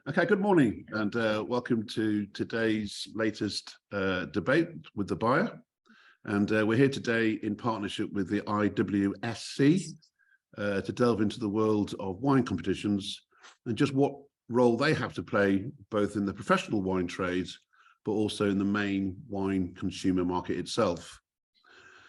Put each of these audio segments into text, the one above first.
Okay, good morning and welcome to today's latest debate with the buyer. And we're here today in partnership with the IWSC to delve into the world of wine competitions and just what role they have to play both in the professional wine trade, but also in the main wine consumer market itself.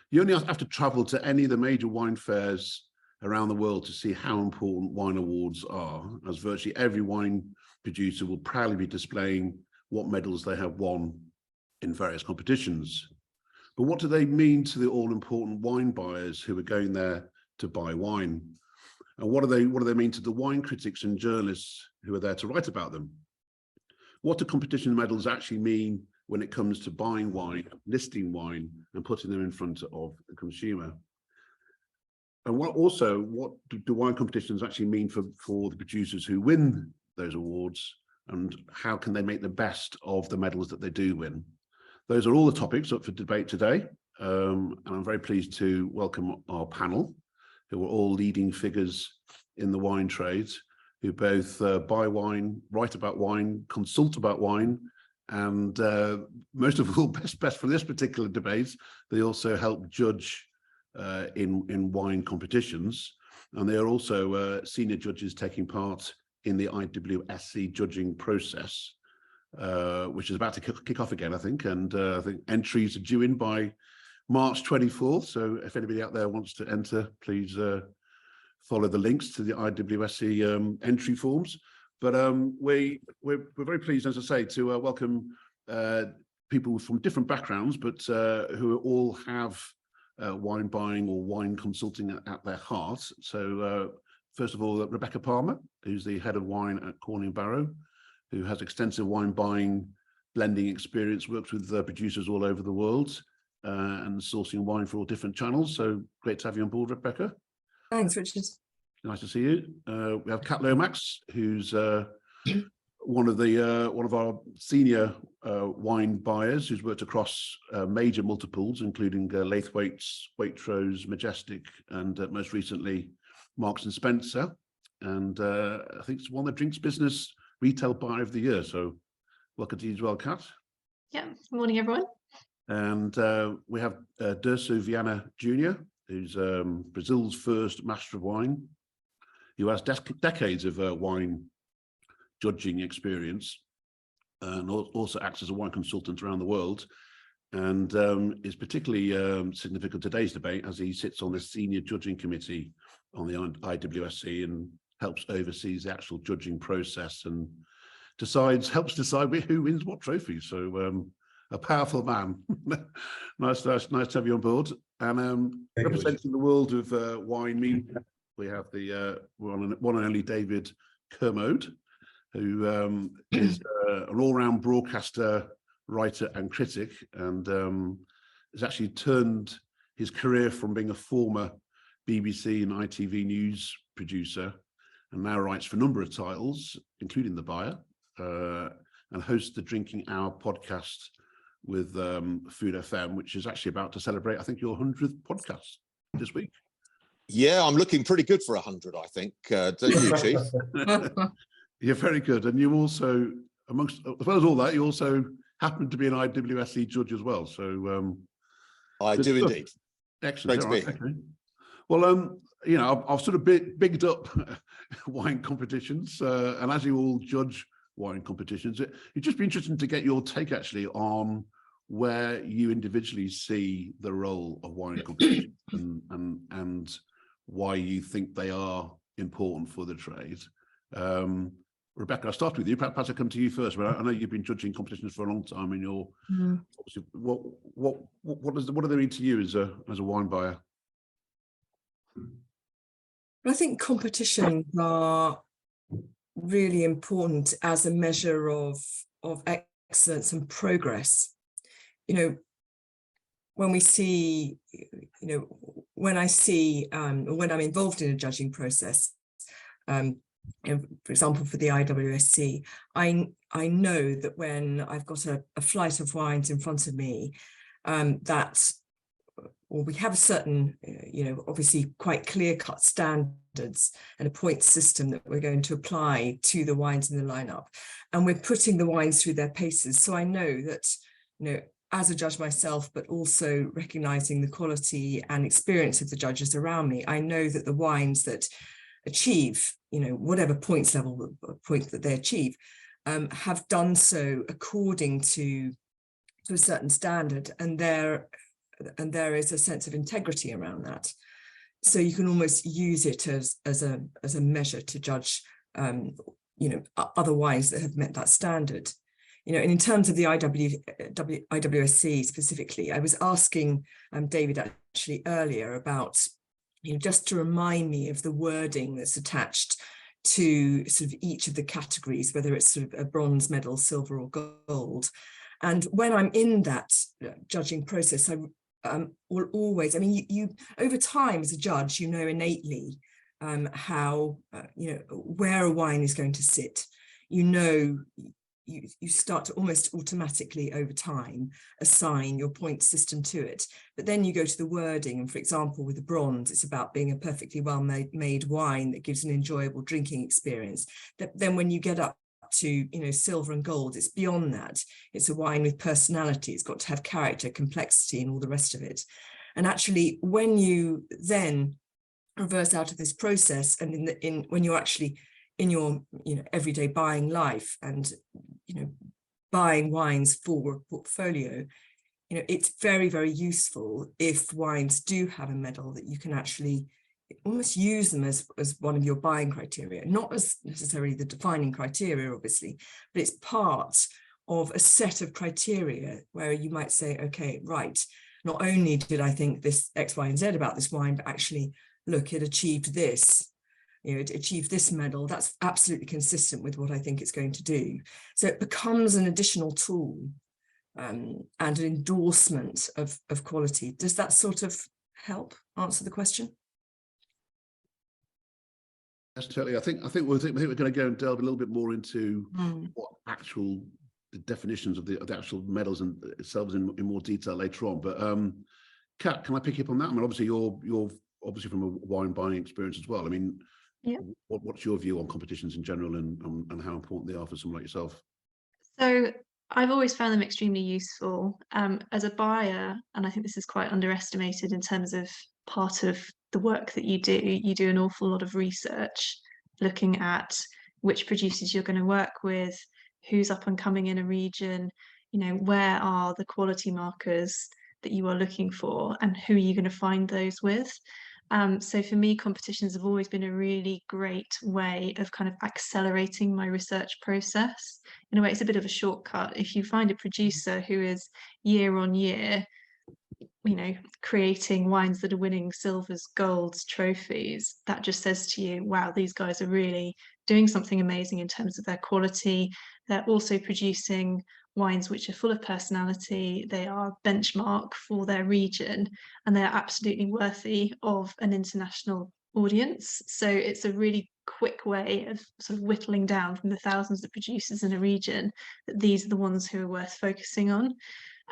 You only have to travel to any of the major wine fairs around the world to see how important wine awards are, as virtually every wine producer will proudly be displaying what medals they have won in various competitions. But what do they mean to the all-important wine buyers who are going there to buy wine? And what do they mean to the wine critics and journalists who are there to write about them? What do competition medals actually mean when it comes to buying wine, listing wine, and putting them in front of the consumer? And what do wine competitions actually mean for the producers who win those awards, and how can they make the best of the medals that they do win? Those are all the topics up for debate today, and I'm very pleased to welcome our panel, who are all leading figures in the wine trade, who both buy wine, write about wine, consult about wine, and most of all, best for this particular debate, they also help judge in wine competitions, and they are also senior judges taking part in the IWSC judging process, which is about to kick off again, I think. And I think entries are due in by March 24th. So if anybody out there wants to enter, please follow the links to the IWSC entry forms. But we're very pleased, as I say, to welcome people from different backgrounds, but who all have wine buying or wine consulting at their heart. So first of all, Rebecca Palmer, who's the head of wine at Corning Barrow, who has extensive wine buying, blending experience, works with producers all over the world and sourcing wine for all different channels. So great to have you on board, Rebecca. Thanks, Richard. Nice to see you. We have Kat Lomax, who's one of our senior wine buyers, who's worked across major multiples, including Laithwaites, Waitrose, Majestic, and most recently Marks and Spencer. And I think it's won the Drinks Business Retail Buyer of the Year. So welcome to you as well, Kat. Yeah, good morning, everyone. And we have Dirceu Viana Jr., who's Brazil's first master of wine, who has decades of wine judging experience and also acts as a wine consultant around the world, and is particularly significant in today's debate as he sits on the senior judging committee on the IWSC and helps oversees the actual judging process and helps decide who wins what trophy. So a powerful man. nice to have you on board. And representing the world of wine, we have the one and only David Kermode, who is an all-round broadcaster, writer and critic, and has actually turned his career from being a former BBC and ITV news producer, and now writes for a number of titles, including The Buyer, and hosts the Drinking Hour podcast with Food FM, which is actually about to celebrate, I think, your 100th podcast this week. Yeah, I'm looking pretty good for 100, I think. Don't you, Chief? You're very good. And you also, as well as all that, you also happen to be an IWSC judge as well. So I do indeed. Excellent. Great to be here. Okay. Well, you know, I've sort of bigged up wine competitions, and as you all judge wine competitions, it'd just be interesting to get your take actually on where you individually see the role of wine competitions and why you think they are important for the trade. Rebecca, I'll start with you. Perhaps I'll come to you first. But I know you've been judging competitions for a long time, and you're obviously, what do they mean to you as a wine buyer? I think competitions are really important as a measure of excellence and progress. You know, when we see, you know, when I see, when I'm involved in a judging process, for example, for the IWSC, I know that when I've got a flight of wines in front of me, or we have a certain, you know, obviously quite clear-cut standard standards and a point system that we're going to apply to the wines in the lineup. And we're putting the wines through their paces. So I know that, as a judge myself, but also recognizing the quality and experience of the judges around me, I know that the wines that achieve, whatever points level, point that they achieve, have done so according to a certain standard, and there is a sense of integrity around that. So you can almost use it as a measure to judge, other wines that have met that standard. And in terms of the IWSC specifically, I was asking David actually earlier about, just to remind me of the wording that's attached to sort of each of the categories, whether it's sort of a bronze medal, silver or gold. And when I'm in that judging process, I will always, you over time as a judge, innately how, where a wine is going to sit. You start to almost automatically over time assign your point system to it. But then you go to the wording, and for example, with the bronze, it's about being a perfectly well-made wine that gives an enjoyable drinking experience. Then when you get up to silver and gold, it's beyond that. It's a wine with personality. It's got to have character, complexity, and all the rest of it. And actually, when you then reverse out of this process, and when you're actually in your everyday buying life and buying wines for a portfolio, it's very, very useful if wines do have a medal, that you can actually almost use them as one of your buying criteria, not as necessarily the defining criteria, obviously, but it's part of a set of criteria where you might say, okay, right, not only did I think this X, Y, and Z about this wine, but actually, look, it achieved this. It achieved this medal. That's absolutely consistent with what I think it's going to do. So it becomes an additional tool and an endorsement of quality. Does that sort of help answer the question? Yes, totally. I think we're going to go and delve a little bit more into what the definitions of the actual medals and itself in more detail later on. But Kat, can I pick you up on that? Obviously you're obviously from a wine buying experience as well. Yeah. What's your view on competitions in general and how important they are for someone like yourself? So I've always found them extremely useful as a buyer, and I think this is quite underestimated in terms of part of the work that you do. You do an awful lot of research looking at which producers you're going to work with, who's up and coming in a region, where are the quality markers that you are looking for and who are you going to find those with. So for me, competitions have always been a really great way of kind of accelerating my research process. In a way, it's a bit of a shortcut. If you find a producer who is year on year, creating wines that are winning silvers, golds, trophies, that just says to you, wow, these guys are really doing something amazing in terms of their quality. They're also producing wines which are full of personality. They are benchmark for their region, and they're absolutely worthy of an international audience. So it's a really quick way of sort of whittling down from the thousands of producers in a region that these are the ones who are worth focusing on.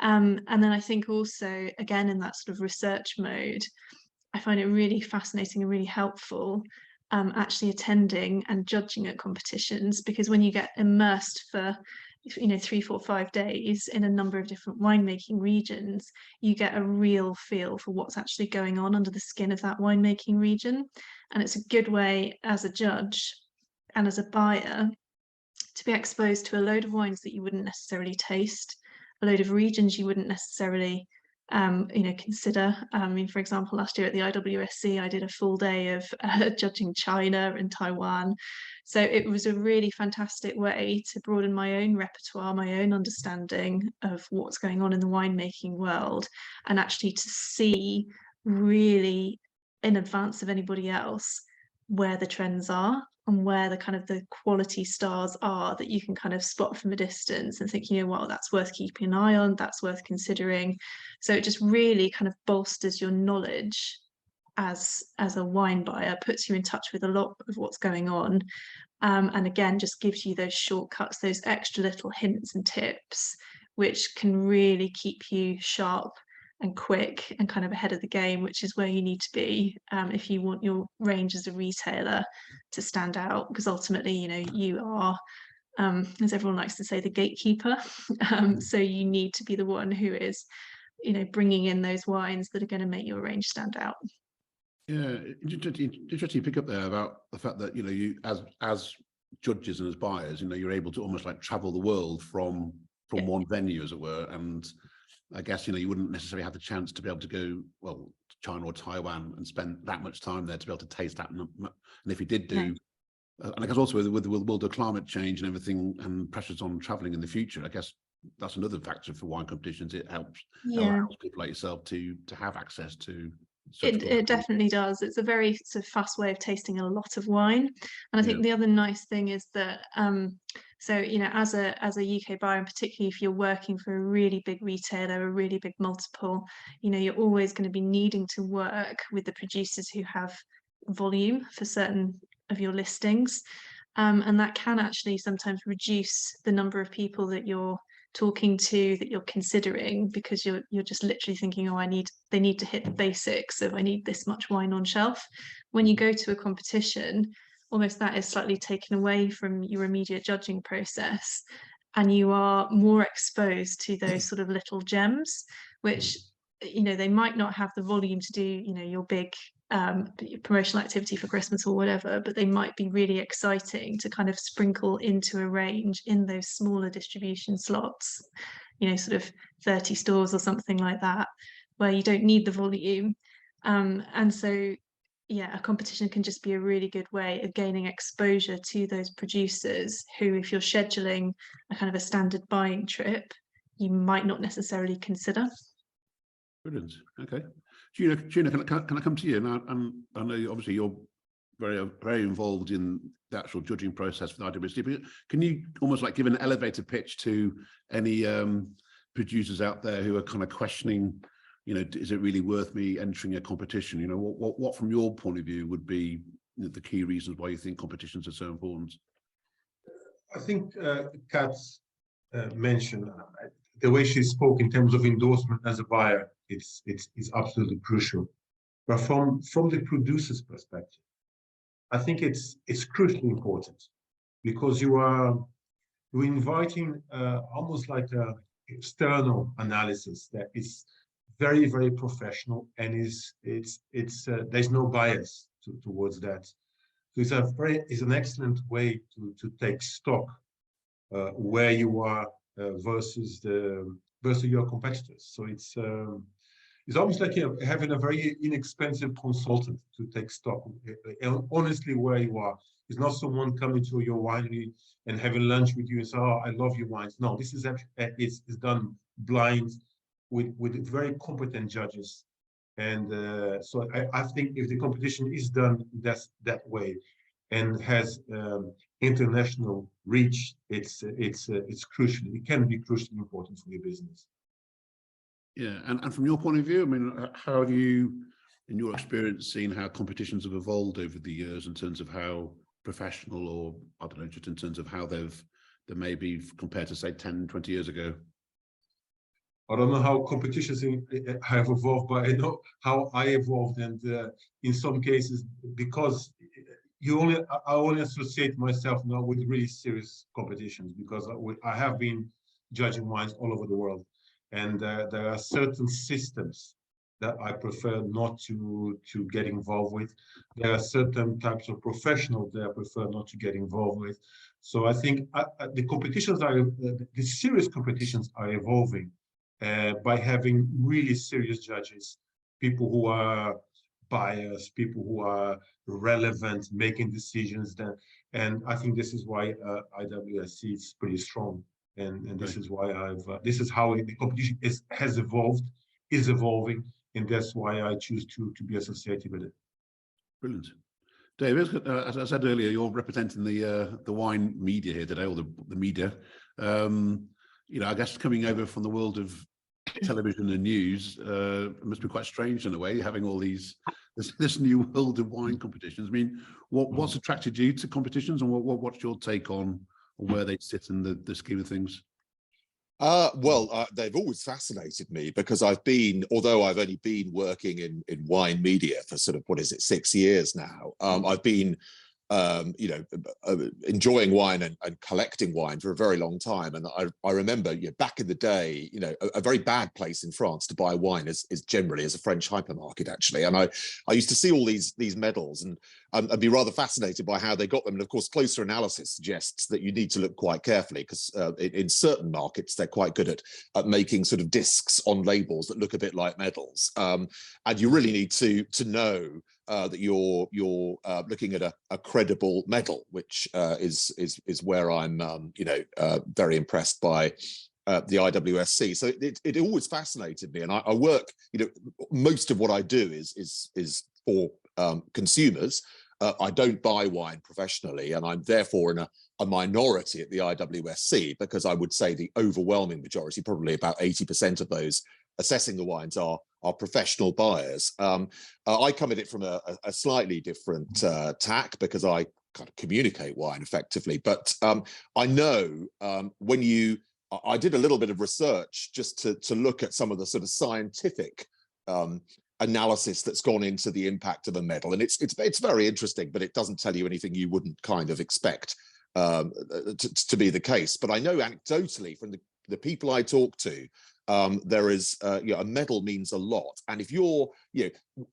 And then I think also, again, in that sort of research mode, I find it really fascinating and really helpful actually attending and judging at competitions, because when you get immersed for 3, 4, 5 days in a number of different winemaking regions, you get a real feel for what's actually going on under the skin of that winemaking region. And it's a good way as a judge and as a buyer to be exposed to a load of wines that you wouldn't necessarily taste, a load of regions you wouldn't necessarily consider. For example, last year at the IWSC, I did a full day of judging China and Taiwan. So it was a really fantastic way to broaden my own repertoire, my own understanding of what's going on in the winemaking world, and actually to see really in advance of anybody else where the trends are and where the kind of the quality stars are that you can kind of spot from a distance and think, well, that's worth keeping an eye on, that's worth considering. So it just really kind of bolsters your knowledge as a wine buyer, puts you in touch with a lot of what's going on. And again, just gives you those shortcuts, those extra little hints and tips, which can really keep you sharp and quick and kind of ahead of the game, which is where you need to be if you want your range as a retailer to stand out, because ultimately, you know, you are, as everyone likes to say, the gatekeeper. So you need to be the one who is, you know, bringing in those wines that are going to make your range stand out. Yeah, interesting pick up there about the fact that, you know, you as judges and as buyers, you know, you're able to almost like travel the world from one venue, as it were. And I guess, you know, you wouldn't necessarily have the chance to be able to go, well, to China or Taiwan and spend that much time there to be able to taste that. And if you did do, and I guess also with the world of climate change and everything and pressures on traveling in the future, I guess that's another factor for wine competitions. It helps people like yourself to have access to. It definitely does. It's a very sort of fast way of tasting a lot of wine. And I think the other nice thing is that, so, you know, as a UK buyer, and particularly if you're working for a really big retailer, a really big multiple, you know, you're always going to be needing to work with the producers who have volume for certain of your listings. And that can actually sometimes reduce the number of people that you're talking to, that you're considering, because you're just literally thinking, oh, they need to hit the basics, so I need this much wine on shelf. When you go to a competition, almost that is slightly taken away from your immediate judging process, and you are more exposed to those sort of little gems, which, you know, they might not have the volume to do, you know, your big promotional activity for Christmas or whatever, but they might be really exciting to kind of sprinkle into a range in those smaller distribution slots, you know, sort of 30 stores or something like that, where you don't need the volume. And so, yeah, a competition can just be a really good way of gaining exposure to those producers who, if you're scheduling a kind of a standard buying trip, you might not necessarily consider. Brilliant. Okay. Gina, can I come to you? And I know obviously you're very involved in the actual judging process for the IWSC, but can you almost like give an elevator pitch to any producers out there who are kind of questioning, you know, is it really worth me entering a competition? You know, what from your point of view would be the key reasons why you think competitions are so important? I think Kat's mentioned the way she spoke in terms of endorsement as a buyer. It's absolutely crucial. But from the producer's perspective, I think it's crucially important, because you're inviting almost like a external analysis that is very, very professional, and there's no bias towards that. So it's an excellent way to take stock where you are versus your competitors. So it's almost like having a very inexpensive consultant to take stock honestly where you are. It's not someone coming to your winery and having lunch with you and say, oh, I love your wines. No, this is actually it's done blind with very competent judges. And so I think if the competition is done that way and has international reach, it's crucial. It can be crucially important for your business. Yeah, and from your point of view, I mean, how have you, in your experience, seen how competitions have evolved over the years in terms of how professional, or I don't know, just in terms of how they may be compared to say 10, 20 years ago? I don't know how competitions have evolved, but I know how I evolved, and in some cases, because I only associate myself now with really serious competitions, because I have been judging wines all over the world. And there are certain systems that I prefer not to get involved with. There are certain types of professionals that I prefer not to get involved with. So I think the serious competitions are evolving by having really serious judges, people who are biased, people who are relevant, making decisions. And I think this is why IWSC is pretty strong. And this is why this is how the competition has evolved, is evolving, and that's why I choose to be associated with it. Brilliant. David, as I said earlier, you're representing the wine media here today, or the media. You know, I guess coming over from the world of television and news, it must be quite strange in a way, having all this new world of wine competitions. I mean, what's attracted you to competitions, and what's your take on where they sit in the scheme of things? They've always fascinated me because although I've only been working in wine media for sort of, 6 years now, I've been enjoying wine and collecting wine for a very long time. And I remember, back in the day, a very bad place in France to buy wine is generally as a French hypermarket, actually. And I used to see all these medals and I'd be rather fascinated by how they got them. And of course, closer analysis suggests that you need to look quite carefully because in certain markets, they're quite good at making sort of discs on labels that look a bit like medals. And you really need to know that you're looking at a credible medal, which is where I'm very impressed by the IWSC. So it always fascinated me, and I work. Most of what I do is for consumers. I don't buy wine professionally, and I'm therefore in a minority at the IWSC because I would say the overwhelming majority, probably about 80% of those assessing the wines are professional buyers. I come at it from a slightly different tack because I kind of communicate wine effectively. But I know I did a little bit of research just to look at some of the sort of scientific analysis that's gone into the impact of a medal, and it's very interesting, but it doesn't tell you anything you wouldn't kind of expect to be the case. But I know anecdotally from the people I talk to, there is a medal means a lot. And if you're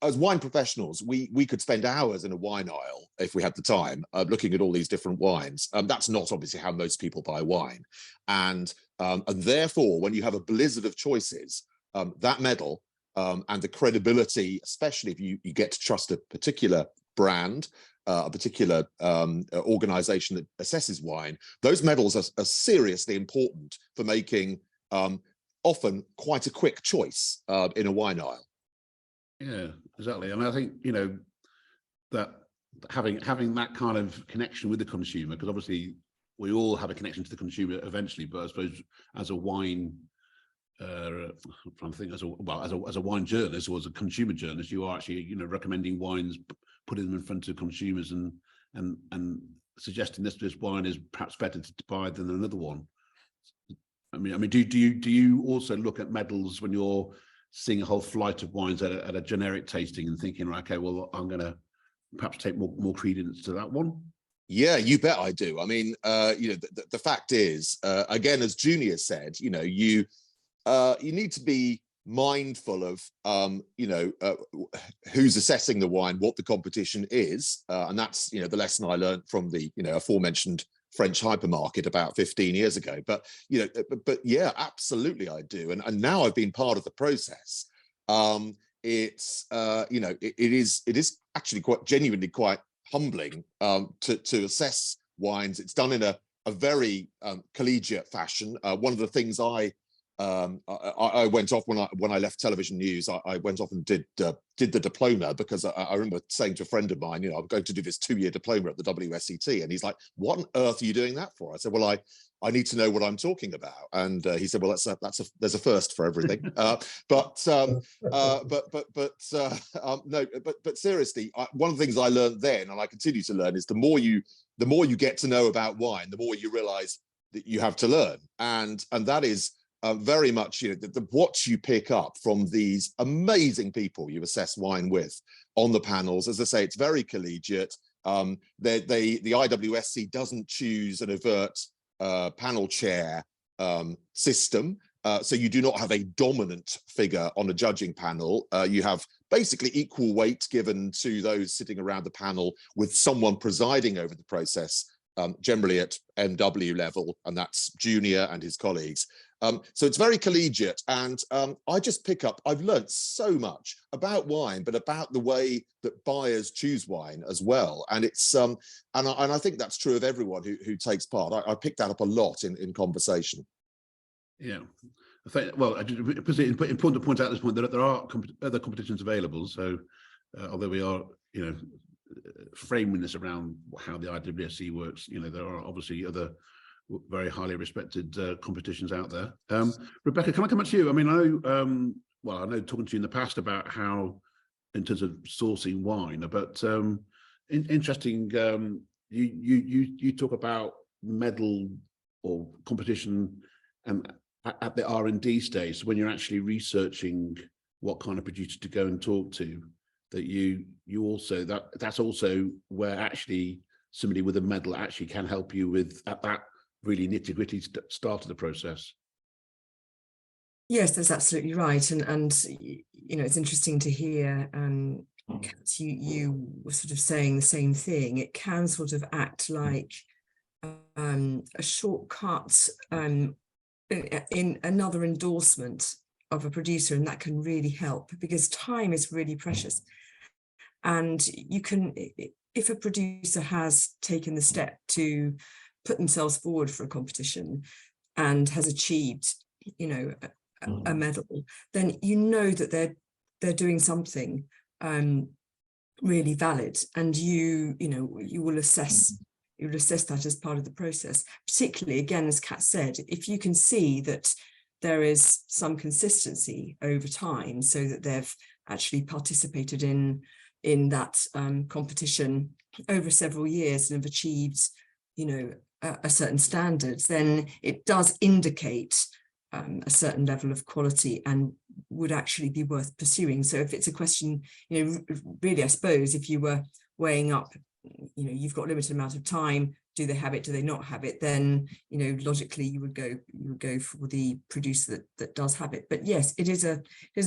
as wine professionals, we could spend hours in a wine aisle if we had the time looking at all these different wines. That's not obviously how most people buy wine, and therefore when you have a blizzard of choices, that medal and the credibility, especially if you get to trust a particular brand, a particular organization that assesses wine, those medals are seriously important for making often quite a quick choice in a wine aisle. Yeah, exactly. And I think, that having that kind of connection with the consumer, because obviously we all have a connection to the consumer eventually, but I suppose as a wine, I'm trying to think, as a wine journalist or as a consumer journalist, you are actually, recommending wines, putting them in front of consumers and suggesting this wine is perhaps better to buy than another one. I mean, do you also look at medals when you're seeing a whole flight of wines at a generic tasting and thinking, right, okay, well, I'm going to perhaps take more credence to that one? Yeah, you bet I do. I mean, the fact is, again, as Junior said, you need to be mindful of, who's assessing the wine, what the competition is, and that's the lesson I learned from the aforementioned French hypermarket about 15 years ago. But yeah, absolutely I do, and now I've been part of the process. It is actually quite genuinely quite humbling to assess wines. It's done in a very collegiate fashion. One of the things I went off when I left television news. I went off and did the diploma because I remember saying to a friend of mine, I'm going to do this 2-year diploma at the WSET, and he's like, "What on earth are you doing that for?" I said, "Well, I need to know what I'm talking about," and he said, "Well, there's a first for everything." But seriously, one of the things I learned then, and I continue to learn, is the more you get to know about wine, the more you realize that you have to learn, and that is. Very much, what you pick up from these amazing people you assess wine with on the panels. As I say, it's very collegiate. The IWSC doesn't choose an overt panel chair system, so you do not have a dominant figure on a judging panel. You have basically equal weight given to those sitting around the panel, with someone presiding over the process, generally at MW level, and that's Junior and his colleagues. So it's very collegiate, and I just I've learned so much about wine, but about the way that buyers choose wine as well. And it's and I think that's true of everyone who takes part. I picked that up a lot in conversation. Yeah, I think, well, it's important to point out at this point that there are other competitions available. So although we are, framing this around how the IWSC works, there are obviously other very highly respected competitions out there. Rebecca, can I come back to you? I mean, I know talking to you in the past about how, in terms of sourcing wine, but interesting. You talk about medal or competition and at the R&D stage, when you're actually researching what kind of producer to go and talk to, that you also, that's also where actually somebody with a medal actually can help you with at that really nitty-gritty start of the process. Yes, that's absolutely right. And you know, it's interesting to hear Kat, you were sort of saying the same thing. It can sort of act like a shortcut in another endorsement of a producer, and that can really help, because time is really precious. And you can, if a producer has taken the step to put themselves forward for a competition and has achieved, you know, a medal, then you know that they're doing something really valid, and you will assess that as part of the process. Particularly, again, as Kat said, if you can see that there is some consistency over time, so that they've actually participated in that competition over several years and have achieved, you know, a certain standard, then it does indicate a certain level of quality and would actually be worth pursuing. So if it's a question, you know, really, I suppose if you were weighing up, you know, you've got a limited amount of time, do they have it, do they not have it, then, you know, logically you would go for the producer that does have it. But yes, it is a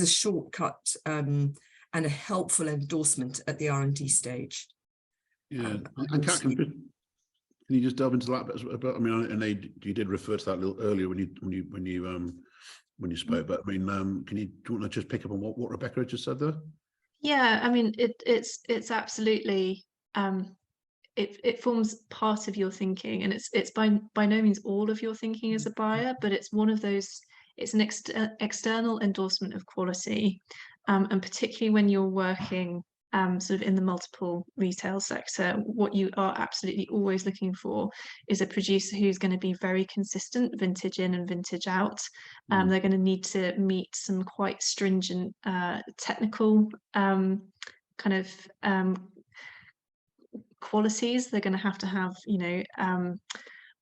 shortcut and a helpful endorsement at the R&D stage. Yeah, and Kat, can you just delve into that a bit? I mean, I know you did refer to that a little earlier when you spoke, but I mean, do you want to just pick up on what Rebecca just said there? Yeah, I mean, it's absolutely it forms part of your thinking, and it's by no means all of your thinking as a buyer, but it's one of those. It's an external endorsement of quality, and particularly when you're working sort of in the multiple retail sector, what you are absolutely always looking for is a producer who's going to be very consistent, vintage in and vintage out. They're going to need to meet some quite stringent technical kind of qualities. They're going to have, you know,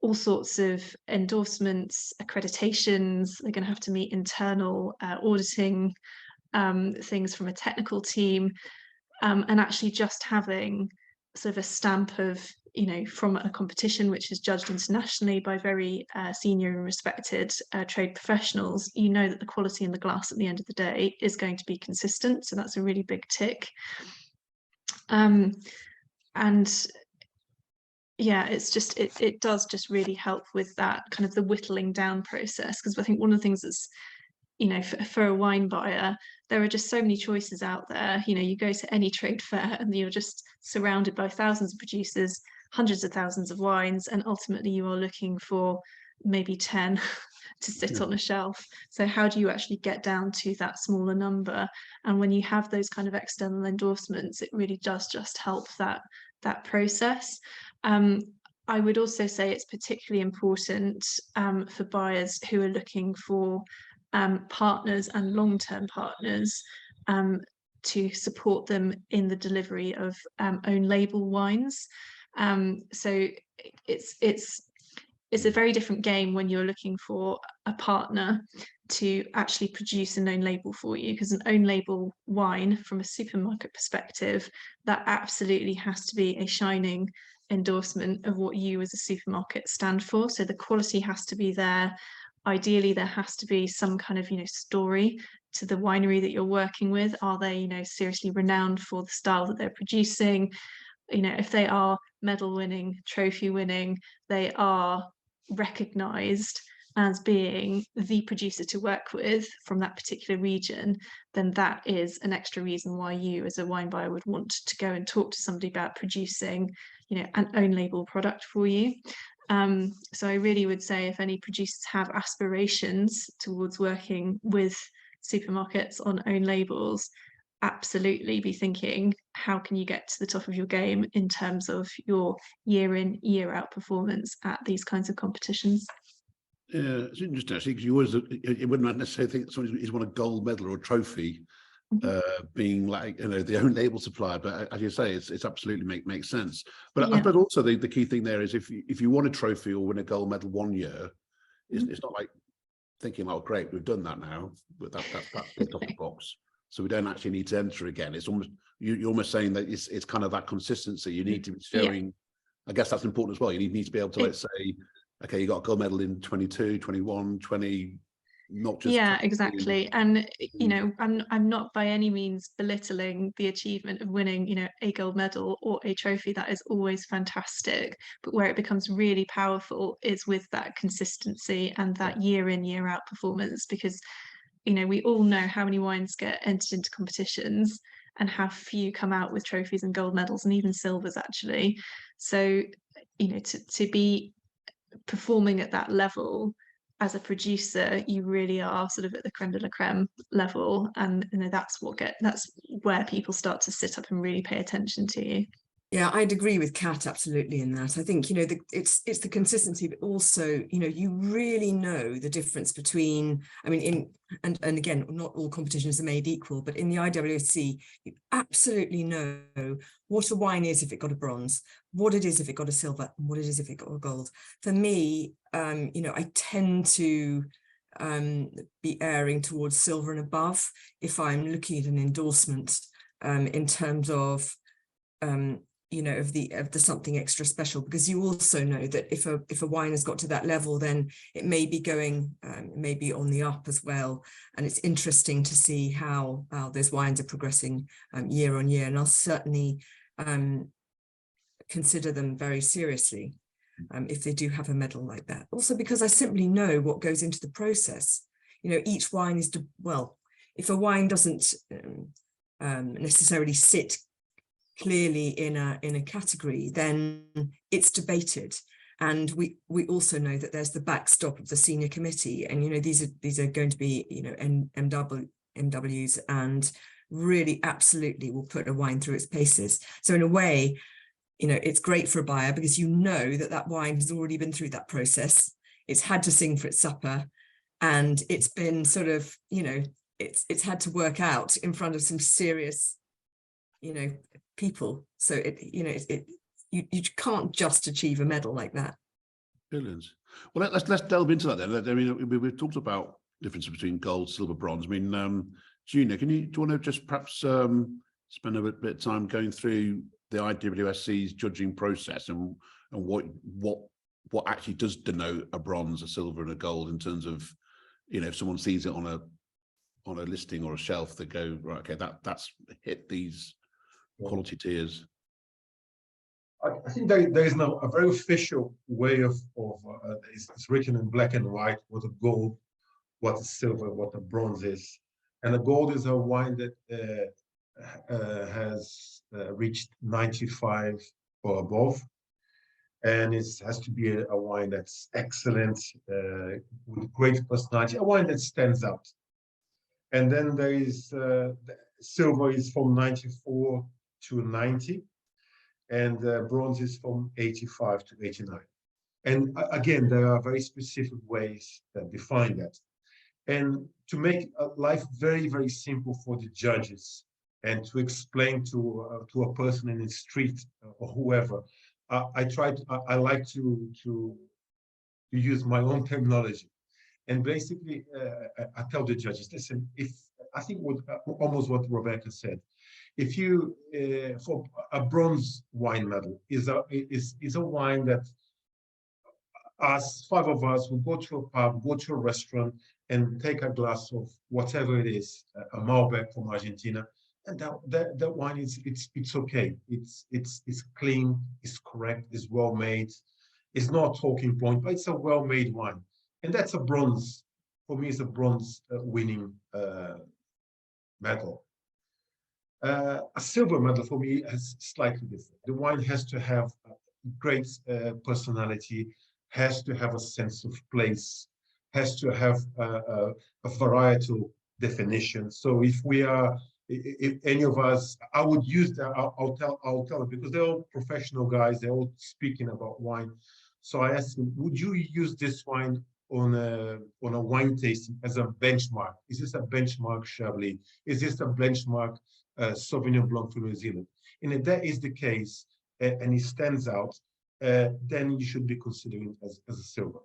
all sorts of endorsements, accreditations. They're going to have to meet internal auditing things from a technical team. And actually just having sort of a stamp of, you know, from a competition which is judged internationally by very senior and respected trade professionals, you know that the quality in the glass at the end of the day is going to be consistent. So that's a really big tick. And yeah, it's just, it does just really help with that kind of the whittling down process, because I think one of the things that's, you know, for a wine buyer, there are just so many choices out there. You know, you go to any trade fair and you're just surrounded by thousands of producers, hundreds of thousands of wines, and ultimately you are looking for maybe 10 to sit on a shelf. So how do you actually get down to that smaller number? And when you have those kind of external endorsements, it really does just help that process. I would also say it's particularly important for buyers who are looking for partners and long-term partners to support them in the delivery of own label wines. So it's a very different game when you're looking for a partner to actually produce an own label for you, because an own label wine from a supermarket perspective, that absolutely has to be a shining endorsement of what you as a supermarket stand for. So the quality has to be there. Ideally, there has to be some kind of, you know, story to the winery that you're working with. Are they, you know, seriously renowned for the style that they're producing? You know, if they are medal winning, trophy winning, they are recognized as being the producer to work with from that particular region, then that is an extra reason why you as a wine buyer would want to go and talk to somebody about producing, you know, an own label product for you. So I really would say if any producers have aspirations towards working with supermarkets on own labels, absolutely be thinking, how can you get to the top of your game in terms of your year in, year out performance at these kinds of competitions? Yeah, it's interesting actually, because you always, it wouldn't necessarily think that somebody's won a gold medal or a trophy being like, you know, the own label supplier, but as you say, it's absolutely makes sense. But I suppose also the key thing there is if you won a trophy or win a gold medal one year, it's not like thinking, oh, great, we've done that now, but that's ticked off the box. So we don't actually need to enter again. It's almost, you're almost saying that it's kind of that consistency. You need to be showing, I guess that's important as well. You need to be able to, let's say, okay, you got a gold medal in 22, 21, 20, not just. Yeah, exactly. And, you know, I'm not by any means belittling the achievement of winning, you know, a gold medal or a trophy. That is always fantastic. But where it becomes really powerful is with that consistency and that year in, year out performance, because, you know, we all know how many wines get entered into competitions and how few come out with trophies and gold medals and even silvers, actually. So, you know, to be performing at that level as a producer, you really are sort of at the creme de la creme level, and you know that's where people start to sit up and really pay attention to you. Yeah, I'd agree with Kat absolutely in that. I think, you know, it's the consistency, but also, you know, you really know the difference between, I mean, and again, not all competitions are made equal, but in the IWSC, you absolutely know what a wine is if it got a bronze, what it is if it got a silver, and what it is if it got a gold. For me, you know, I tend to be erring towards silver and above if I'm looking at an endorsement in terms of you know, of the something extra special, because you also know that if a wine has got to that level, then it may be going, it may be on the up as well. And it's interesting to see how those wines are progressing year on year. And I'll certainly consider them very seriously if they do have a medal like that. Also because I simply know what goes into the process. You know, each wine is, well, if a wine doesn't necessarily sit clearly in a category, then it's debated. And we also know that there's the backstop of the senior committee, and you know these are going to be, you know, MWs, and really absolutely will put a wine through its paces. So in a way, you know, it's great for a buyer because you know that that wine has already been through that process. It's had to sing for its supper, and it's been sort of, you know, it's had to work out in front of some serious, you know, people. So you can't just achieve a medal like that. Brilliant. Well, let's delve into that then. I mean, we've talked about differences between gold, silver, bronze. I mean, Junior, do you want to just perhaps spend a bit of time going through the IWSC's judging process and what actually does denote a bronze, a silver, and a gold in terms of, you know, if someone sees it on a listing or a shelf, they go, right, okay, that's hit these quality tiers. I think there is now a very official way of it's written in black and white what a gold, what a silver, what a bronze is. And a gold is a wine that has reached 95 or above, and it has to be a wine that's excellent, with great personality, a wine that stands out. And then there is silver is from 94 to 90, and bronze is from 85 to 89. And again, there are very specific ways that define that. And to make life very, very simple for the judges and to explain to a person in the street or whoever, I like to use my own terminology. And basically, I tell the judges, listen, I think almost what Rebecca said, if you for a bronze wine medal is a wine that us, 5 of us, will go to a pub, go to a restaurant, and take a glass of whatever it is, a Malbec from Argentina, and that wine it's okay. It's clean, it's correct, it's well made. It's not a talking point, but it's a well made wine, and that's a bronze. For me, it's a bronze winning medal. A silver medal for me is slightly different. The wine has to have a great personality, has to have a sense of place, has to have a varietal definition. So if any of us, I would use that. I'll tell them, because they're all professional guys. They're all speaking about wine. So I asked them, would you use this wine on a wine tasting as a benchmark? Is this a benchmark Chablis? Is this a benchmark Sauvignon Blanc from New Zealand? And if that is the case, and it stands out, then you should be considering it as a silver.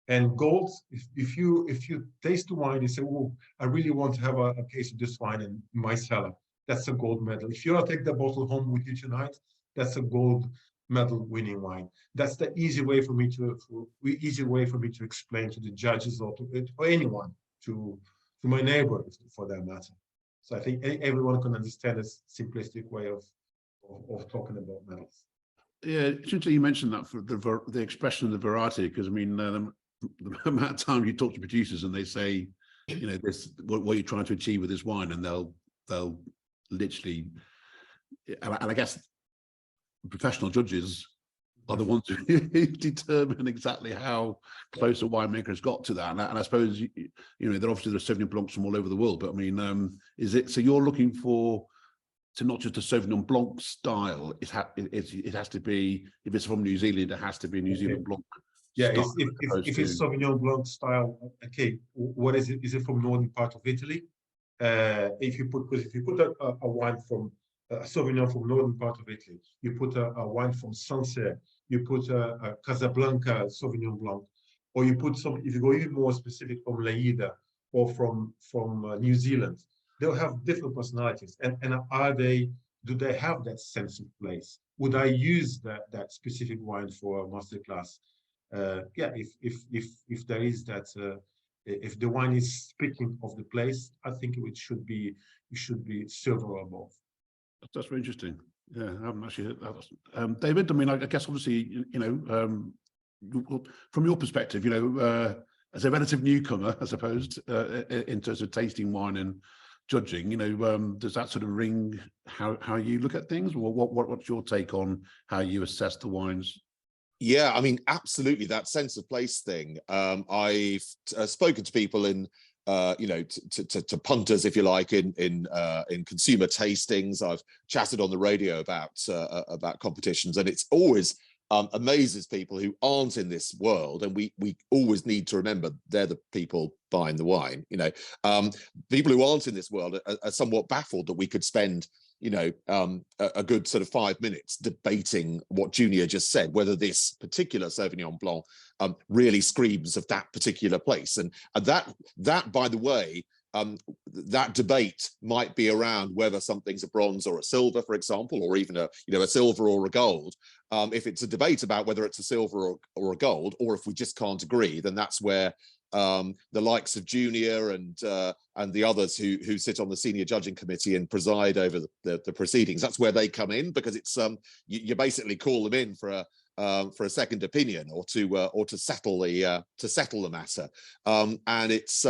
And gold, if you taste the wine, you say, "Oh, I really want to have a case of this wine in my cellar." That's a gold medal. If you want to take the bottle home with you tonight, that's a gold medal winning wine. That's the easy way for me to explain to the judges or to anyone, to my neighbors for that matter. So I think everyone can understand this simplistic way of talking about medals. Yeah, essentially you mentioned that for the expression of the variety, because I mean the amount of time you talk to producers and they say, you know, this what you're trying to achieve with this wine, and they'll literally, and I guess professional judges are the ones who determine exactly how close a winemaker has got to that. And I suppose, you know, there obviously there's Sauvignon Blancs from all over the world, but I mean, is it, so you're looking for, to not just a Sauvignon Blanc style, it has to be, if it's from New Zealand, it has to be New Zealand Blanc. Yeah, style, if it's Sauvignon Blanc style, okay, what is it? Is it from northern part of Italy? If you put a wine from a Sauvignon from northern part of Italy, you put a wine from Sancerre, you put a Casablanca Sauvignon Blanc, or you put some, if you go even more specific, from Lleida or from New Zealand, they'll have different personalities. And do they have that sense of place? Would I use that specific wine for a masterclass? Yeah, if there is that, if the wine is speaking of the place, I think it should be silver or above. That's very interesting. Yeah, I haven't actually heard that. David, I mean, I guess obviously, you know, from your perspective, you know, as a relative newcomer, I suppose, in terms of tasting wine and judging, you know, does that sort of ring how you look at things? Or what's your take on how you assess the wines? Yeah, I mean, absolutely, that sense of place thing. I've spoken to people in, you know, to punters, if you like, in consumer tastings. I've chatted on the radio about competitions, and it's always amazes people who aren't in this world. And we always need to remember they're the people buying the wine. You know, people who aren't in this world are somewhat baffled that we could spend, you know, a good sort of 5 minutes debating what Junior just said, whether this particular Sauvignon Blanc really screams of that particular place. And that, by the way, that debate might be around whether something's a bronze or a silver, for example, or even a, you know, a silver or a gold. If it's a debate about whether it's a silver or a gold, or if we just can't agree, then that's where the likes of Junior and the others who sit on the senior judging committee and preside over the proceedings, that's where they come in, because it's you basically call them in for a second opinion, or to settle the matter. And it's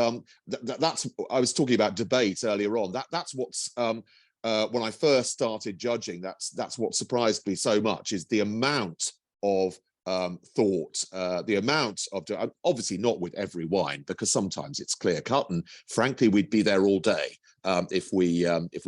that's, I was talking about debate earlier on. That's what's when I first started judging, that's what surprised me so much, is the amount of thought, the amount of, obviously not with every wine, because sometimes it's clear cut, and frankly we'd be there all day if we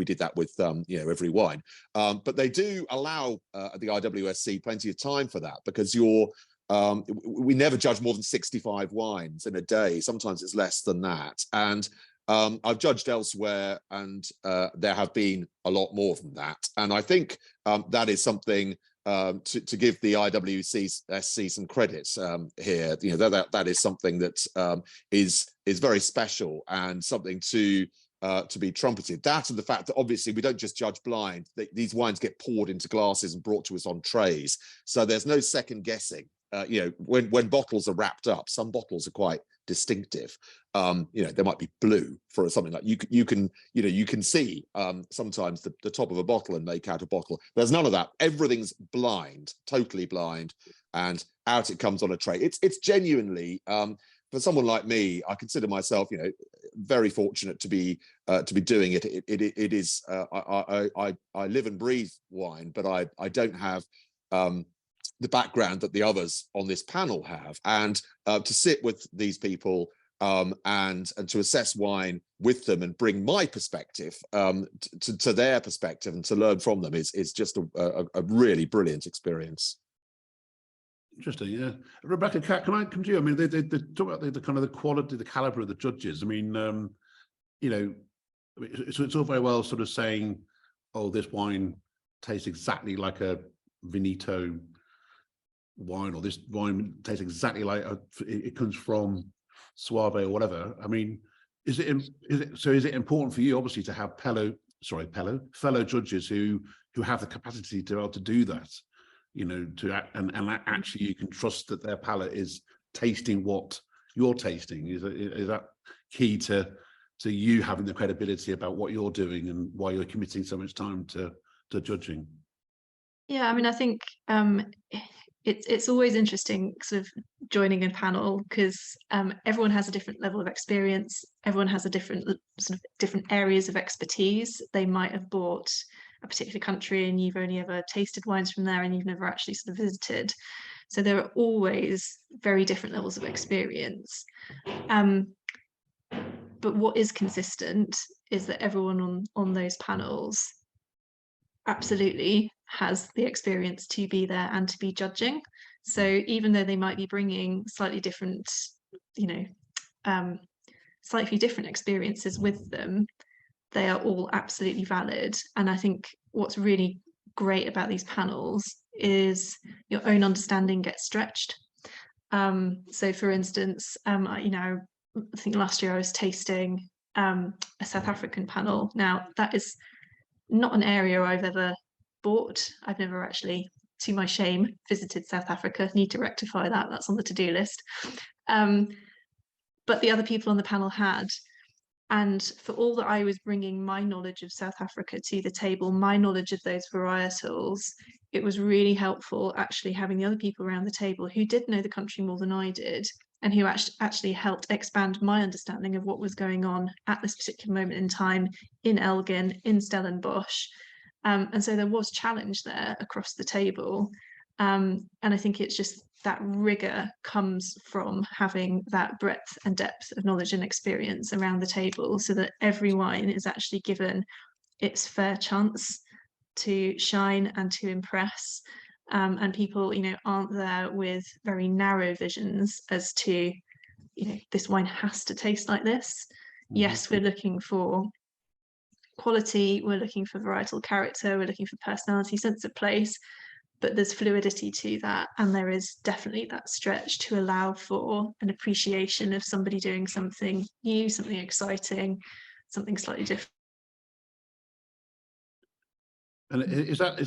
did that with you know, every wine. But they do allow the IWSC plenty of time for that, because we never judge more than 65 wines in a day. Sometimes it's less than that. And I've judged elsewhere, and there have been a lot more than that. And I think that is something to give the IWSC some credit here. You know, that is something that is very special, and something to be trumpeted. That, and the fact that obviously we don't just judge blind. These wines get poured into glasses and brought to us on trays, so there's no second guessing. You know, when bottles are wrapped up, some bottles are quite distinctive. You know, they might be blue for something like, you can see sometimes the top of a bottle and make out a bottle. There's none of that. Everything's blind, totally blind, and out it comes on a tray. It's genuinely, for someone like me, I consider myself, you know, very fortunate to be doing it. It is I live and breathe wine, but I don't have the background that the others on this panel have, and to sit with these people and to assess wine with them and bring my perspective to their perspective and to learn from them is just a really brilliant experience. Interesting, yeah. Rebecca, can I come to you? I mean, they talk about the kind of the quality, the caliber of the judges. I mean, you know, it's all very well sort of saying, oh, this wine tastes exactly like a Veneto wine, or this wine tastes exactly like it comes from Suave or whatever. I mean, is it important for you, obviously, to have fellow judges who have the capacity to be able to do that, you know, and actually you can trust that their palate is tasting what you're tasting? Is that key to you having the credibility about what you're doing and why you're committing so much time to judging? Yeah, I mean, I think it's always interesting sort of joining a panel, because everyone has a different level of experience. Everyone has a different areas of expertise. They might have bought a particular country and you've only ever tasted wines from there and you've never actually sort of visited. So there are always very different levels of experience. But what is consistent is that everyone on those panels absolutely has the experience to be there and to be judging. So even though they might be bringing slightly different, slightly different experiences with them, they are all absolutely valid. And I think what's really great about these panels is your own understanding gets stretched. So for instance, I think last year I was tasting a South African panel. Now, that is not an area I've ever bought. I've never actually, to my shame, visited South Africa. Need to rectify that. That's on the to-do list. But the other people on the panel had. And for all that I was bringing my knowledge of South Africa to the table, my knowledge of those varietals, it was really helpful actually having the other people around the table who did know the country more than I did, and who actually helped expand my understanding of what was going on at this particular moment in time in Elgin, in Stellenbosch. And so there was challenge there across the table. And I think it's just that rigor comes from having that breadth and depth of knowledge and experience around the table, so that every wine is actually given its fair chance to shine and to impress. And people, aren't there with very narrow visions as to, this wine has to taste like this. Mm-hmm. Yes, we're looking for quality, we're looking for varietal character, we're looking for personality, sense of place, but there's fluidity to that, and there is definitely that stretch to allow for an appreciation of somebody doing something new, something exciting, something slightly different. And is that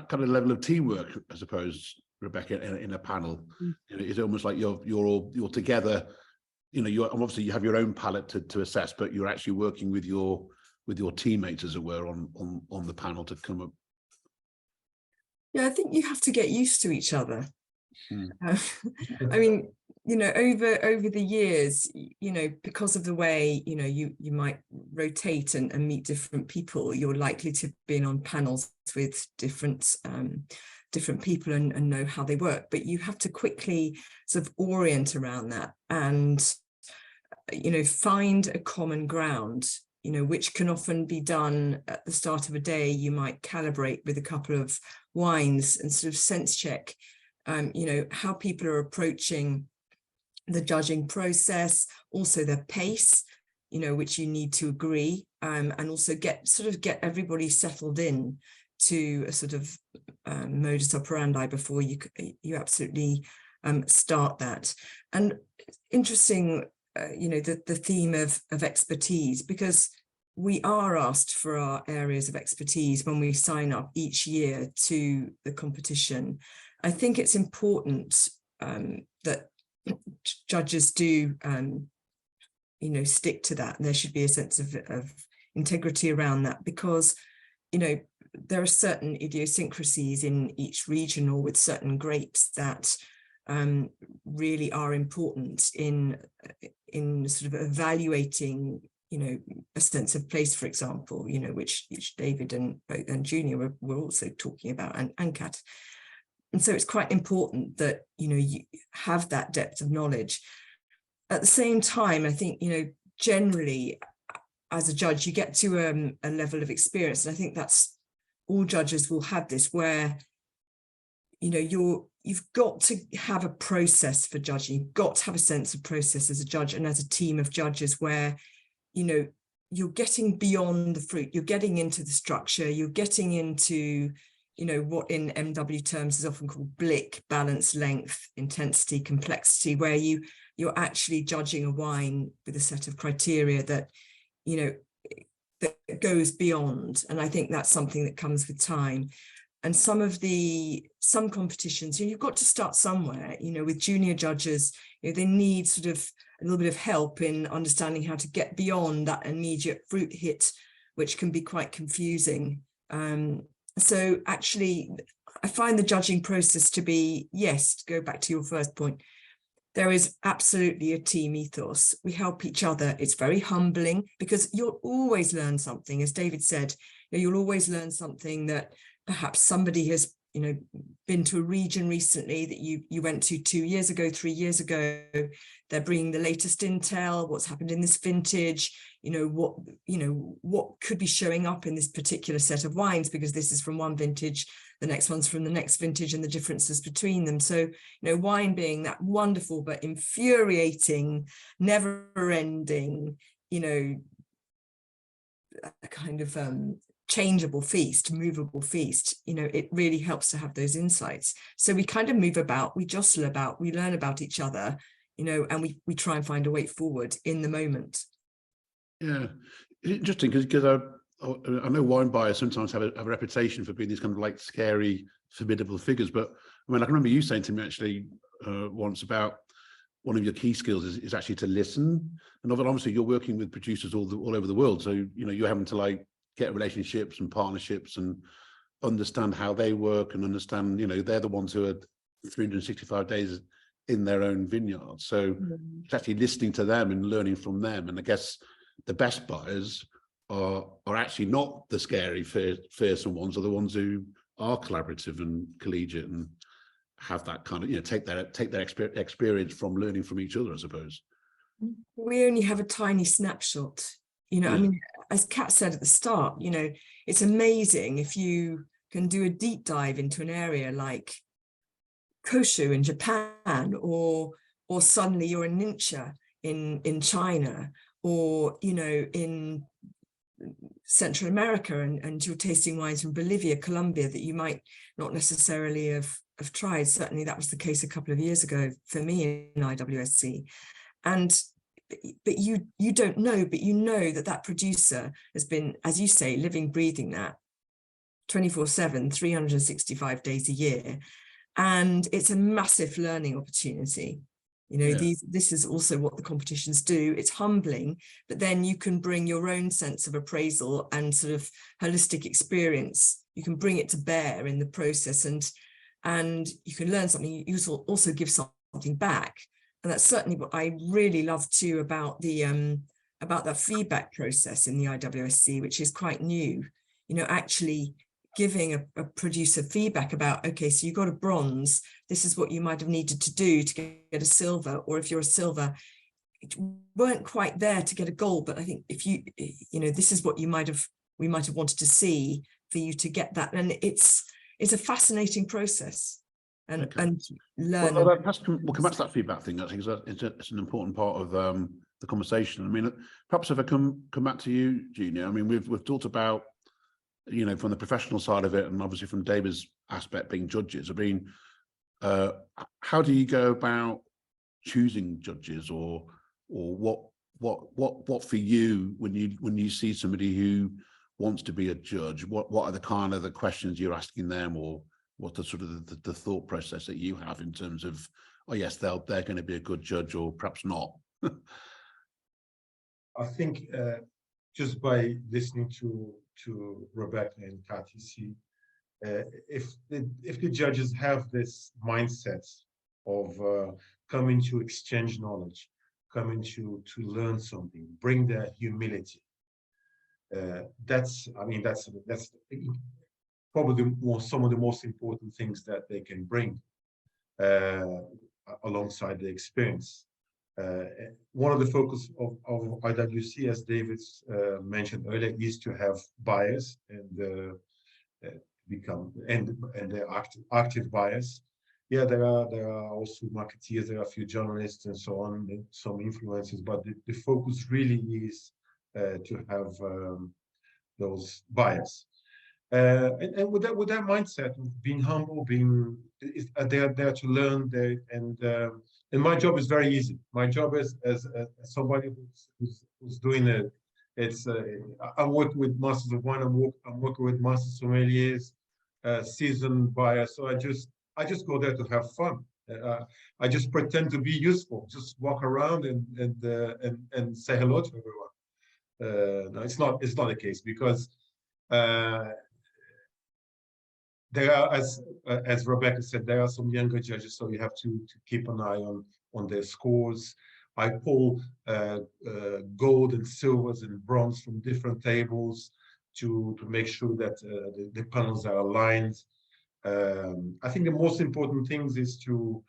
kind of level of teamwork, I suppose, Rebecca, in a panel? Is it almost like you're together? You obviously you have your own palette to assess, but you're actually working with your teammates, as it were, on the panel to come up. Yeah, I think you have to get used to each other. I mean, over the years, because of the way, you might rotate and meet different people, you're likely to be on panels with different people and know how they work. But you have to quickly sort of orient around that and, find a common ground, which can often be done at the start of a day. You might calibrate with a couple of wines and sort of sense check, how people are approaching the judging process, also their pace, which you need to agree, and also get everybody settled in to a sort of modus operandi before you absolutely start that. And interesting, the theme of expertise, because we are asked for our areas of expertise when we sign up each year to the competition. I think it's important that judges do, stick to that. And there should be a sense of integrity around that, because, there are certain idiosyncrasies in each region or with certain grapes that really are important in sort of evaluating, a sense of place, for example, which David and Junior were also talking about, and Kat. And so it's quite important that, you have that depth of knowledge. At the same time, I think, generally as a judge, you get to a level of experience. And I think that's all judges will have this, where, you've got to have a process for judging. You've got to have a sense of process as a judge and as a team of judges, where, you're getting beyond the fruit, you're getting into the structure, you're getting into, you know, what in MW terms is often called BLIC, balance, length, intensity, complexity, where you're actually judging a wine with a set of criteria that, you know, that goes beyond. And I think that's something that comes with time. And some competitions, you've got to start somewhere, you know, with junior judges, you know, they need sort of a little bit of help in understanding how to get beyond that immediate fruit hit, which can be quite confusing. So actually, I find the judging process to be, yes, to go back to your first point, there is absolutely a team ethos. We help each other. It's very humbling because you'll always learn something. As David said, you know, you'll always learn something that perhaps somebody has, you know, been to a region recently that you went to 2 years ago, 3 years ago. They're bringing the latest intel, what's happened in this vintage, you know, what could be showing up in this particular set of wines, because this is from one vintage, the next one's from the next vintage, and the differences between them. So, you know, wine being that wonderful but infuriating, never-ending, you know, a kind of changeable feast, movable feast, you know, it really helps to have those insights. So we kind of move about, we jostle about, we learn about each other, you know, and we try and find a way forward in the moment. Yeah, interesting, because I know wine buyers sometimes have a reputation for being these kind of like scary, formidable figures. But I mean, I can remember you saying to me actually once about one of your key skills is actually to listen. And obviously you're working with producers all over the world. So, you know, you're having to like get relationships and partnerships and understand how they work and understand, you know, they're the ones who are 365 days in their own vineyard. So it's actually listening to them and learning from them. And I guess the best buyers are actually not the scary, fearsome ones, are the ones who are collaborative and collegiate and have that kind of, you know, take their experience from learning from each other, I suppose. We only have a tiny snapshot, you know. I mean, as Kat said at the start, you know, it's amazing if you can do a deep dive into an area like Koshu in Japan, or suddenly you're in Ningxia in China, or, you know, in Central America, and you're tasting wines from Bolivia, Colombia that you might not necessarily have tried. Certainly that was the case a couple of years ago for me in IWSC. But you don't know, but you know that producer has been, as you say, living, breathing that 24/7, 365 days a year. And it's a massive learning opportunity. You know, this is also what the competitions do. It's humbling, but then you can bring your own sense of appraisal and sort of holistic experience. You can bring it to bear in the process, and you can learn something. You also give something back. And that's certainly what I really love too about that feedback process in the IWSC, which is quite new. You know, actually giving a producer feedback about, okay, so you got a bronze, this is what you might have needed to do to get a silver, or if you're a silver, it weren't quite there to get a gold, but I think if you know, this is what we might have wanted to see for you to get that. And it's a fascinating process. And learn. Well, we'll come back to that feedback thing. I think it's an important part of the conversation. I mean, perhaps if I come back to you, Junior. I mean, we've talked about, you know, from the professional side of it, and obviously from David's aspect being judges. I mean, how do you go about choosing judges, or what for you when you see somebody who wants to be a judge? What are the kind of the questions you're asking them, or what the sort of the thought process that you have in terms of, oh yes, they're going to be a good judge, or perhaps not? I think just by listening to Rebecca and Kat, you see, if the judges have this mindset of coming to exchange knowledge, coming to learn something, bring their humility, that's probably some of the most important things that they can bring alongside the experience. One of the focus of IWC, as David mentioned earlier, is to have buyers and they're active buyers. Yeah, there are also marketeers, there are a few journalists and so on, and some influencers, but the focus really is to have those buyers. And with that mindset of being humble, being they're there to learn, and my job is very easy. My job is as somebody who's doing it. It's I work with masters of wine. I'm working with master sommeliers, seasoned buyers. So I just go there to have fun. I just pretend to be useful. Just walk around and say hello to everyone. No, it's not the case, because there are, as Rebecca said, there are some younger judges, so you have to keep an eye on their scores. I pull gold and silvers and bronze from different tables to make sure that the panels are aligned. I think the most important things is to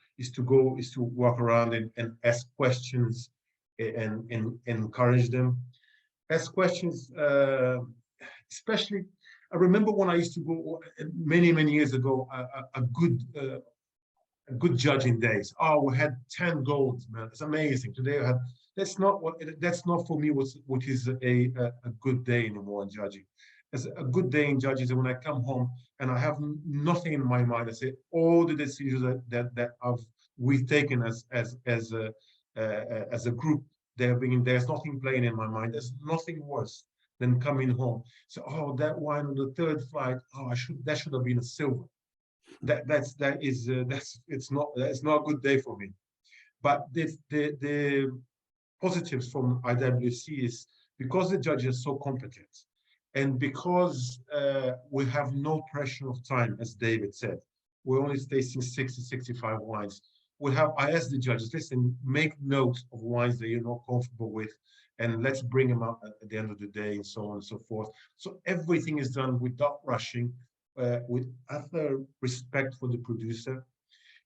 walk around and ask questions and encourage them. Ask questions, especially. I remember when I used to go many years ago, a good judging days. Oh, we had 10 golds, man. It's amazing. Today I had. That's not for me what is a good day anymore in judging. It's a good day in judging is when I come home and I have nothing in my mind. I say all the decisions that we've taken as a group. There's nothing playing in my mind. There's nothing worse than coming home. So, oh, that wine on the third flight. Oh, that should have been a silver. That's not a good day for me. But the positives from IWSC is because the judges are so competent, and because we have no pressure of time, as David said, we're only tasting 60, 65 wines. I asked the judges, listen, make notes of wines that you're not comfortable with, and let's bring them up at the end of the day, and so on and so forth. So everything is done without rushing, with utter respect for the producer.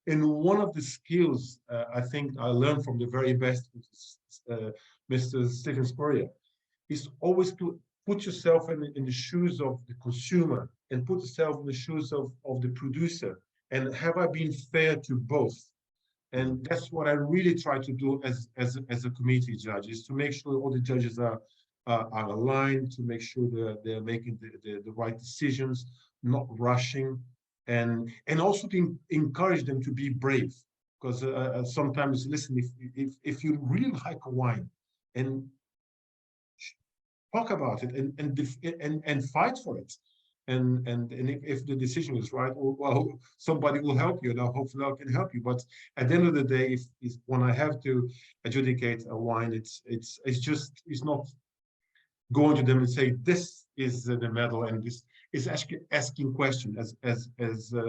And one of the skills I think I learned from the very best, Mr. Stephen Spurrier, is always to put yourself in the shoes of the consumer and put yourself in the shoes of the producer. And have I been fair to both? And that's what I really try to do as a committee judge, is to make sure all the judges are aligned, to make sure that they're making the right decisions, not rushing, and also to encourage them to be brave. Because sometimes, listen, if you really like a wine, and talk about it and fight for it. And if the decision is right, well, somebody will help you, and hopefully I can help you. But at the end of the day, when I have to adjudicate a wine, it's not going to them and say this is the medal, and this is asking questions, as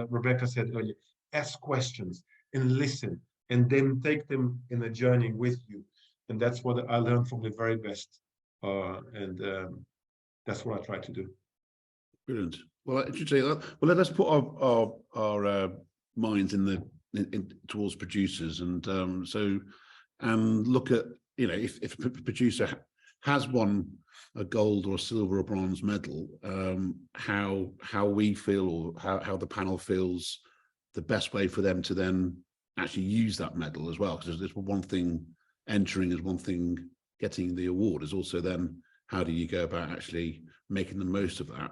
Rebecca said earlier. Ask questions and listen, and then take them in a journey with you. And that's what I learned from the very best, and that's what I try to do. Brilliant. Well, I should say that. Well, let's put our minds towards producers, and and look at, if a producer has won a gold or a silver or bronze medal, how we feel, or how the panel feels the best way for them to then actually use that medal as well. Because there's one thing entering, is one thing getting the award, is also then how do you go about actually making the most of that.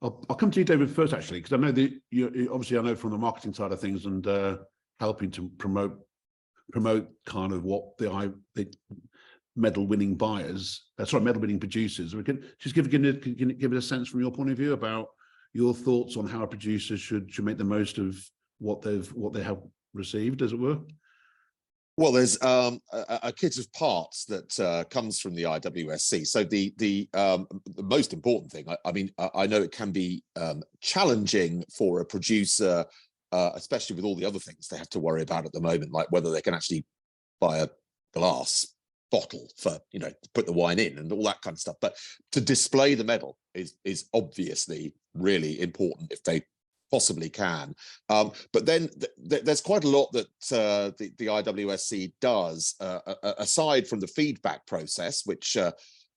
I'll come to you, David, first, actually, because I know that you obviously, I know from the marketing side of things, and helping to promote kind of what the medal-winning medal-winning producers. We can just give it a sense from your point of view about your thoughts on how a producer should make the most of what they have received, as it were. Well, there's a kit of parts that comes from the IWSC. So the most important thing, I mean, I know it can be challenging for a producer, especially with all the other things they have to worry about at the moment, like whether they can actually buy a glass bottle for, to put the wine in and all that kind of stuff. But to display the medal is obviously really important if they possibly can. But then there's quite a lot that the IWSC does, aside from the feedback process, which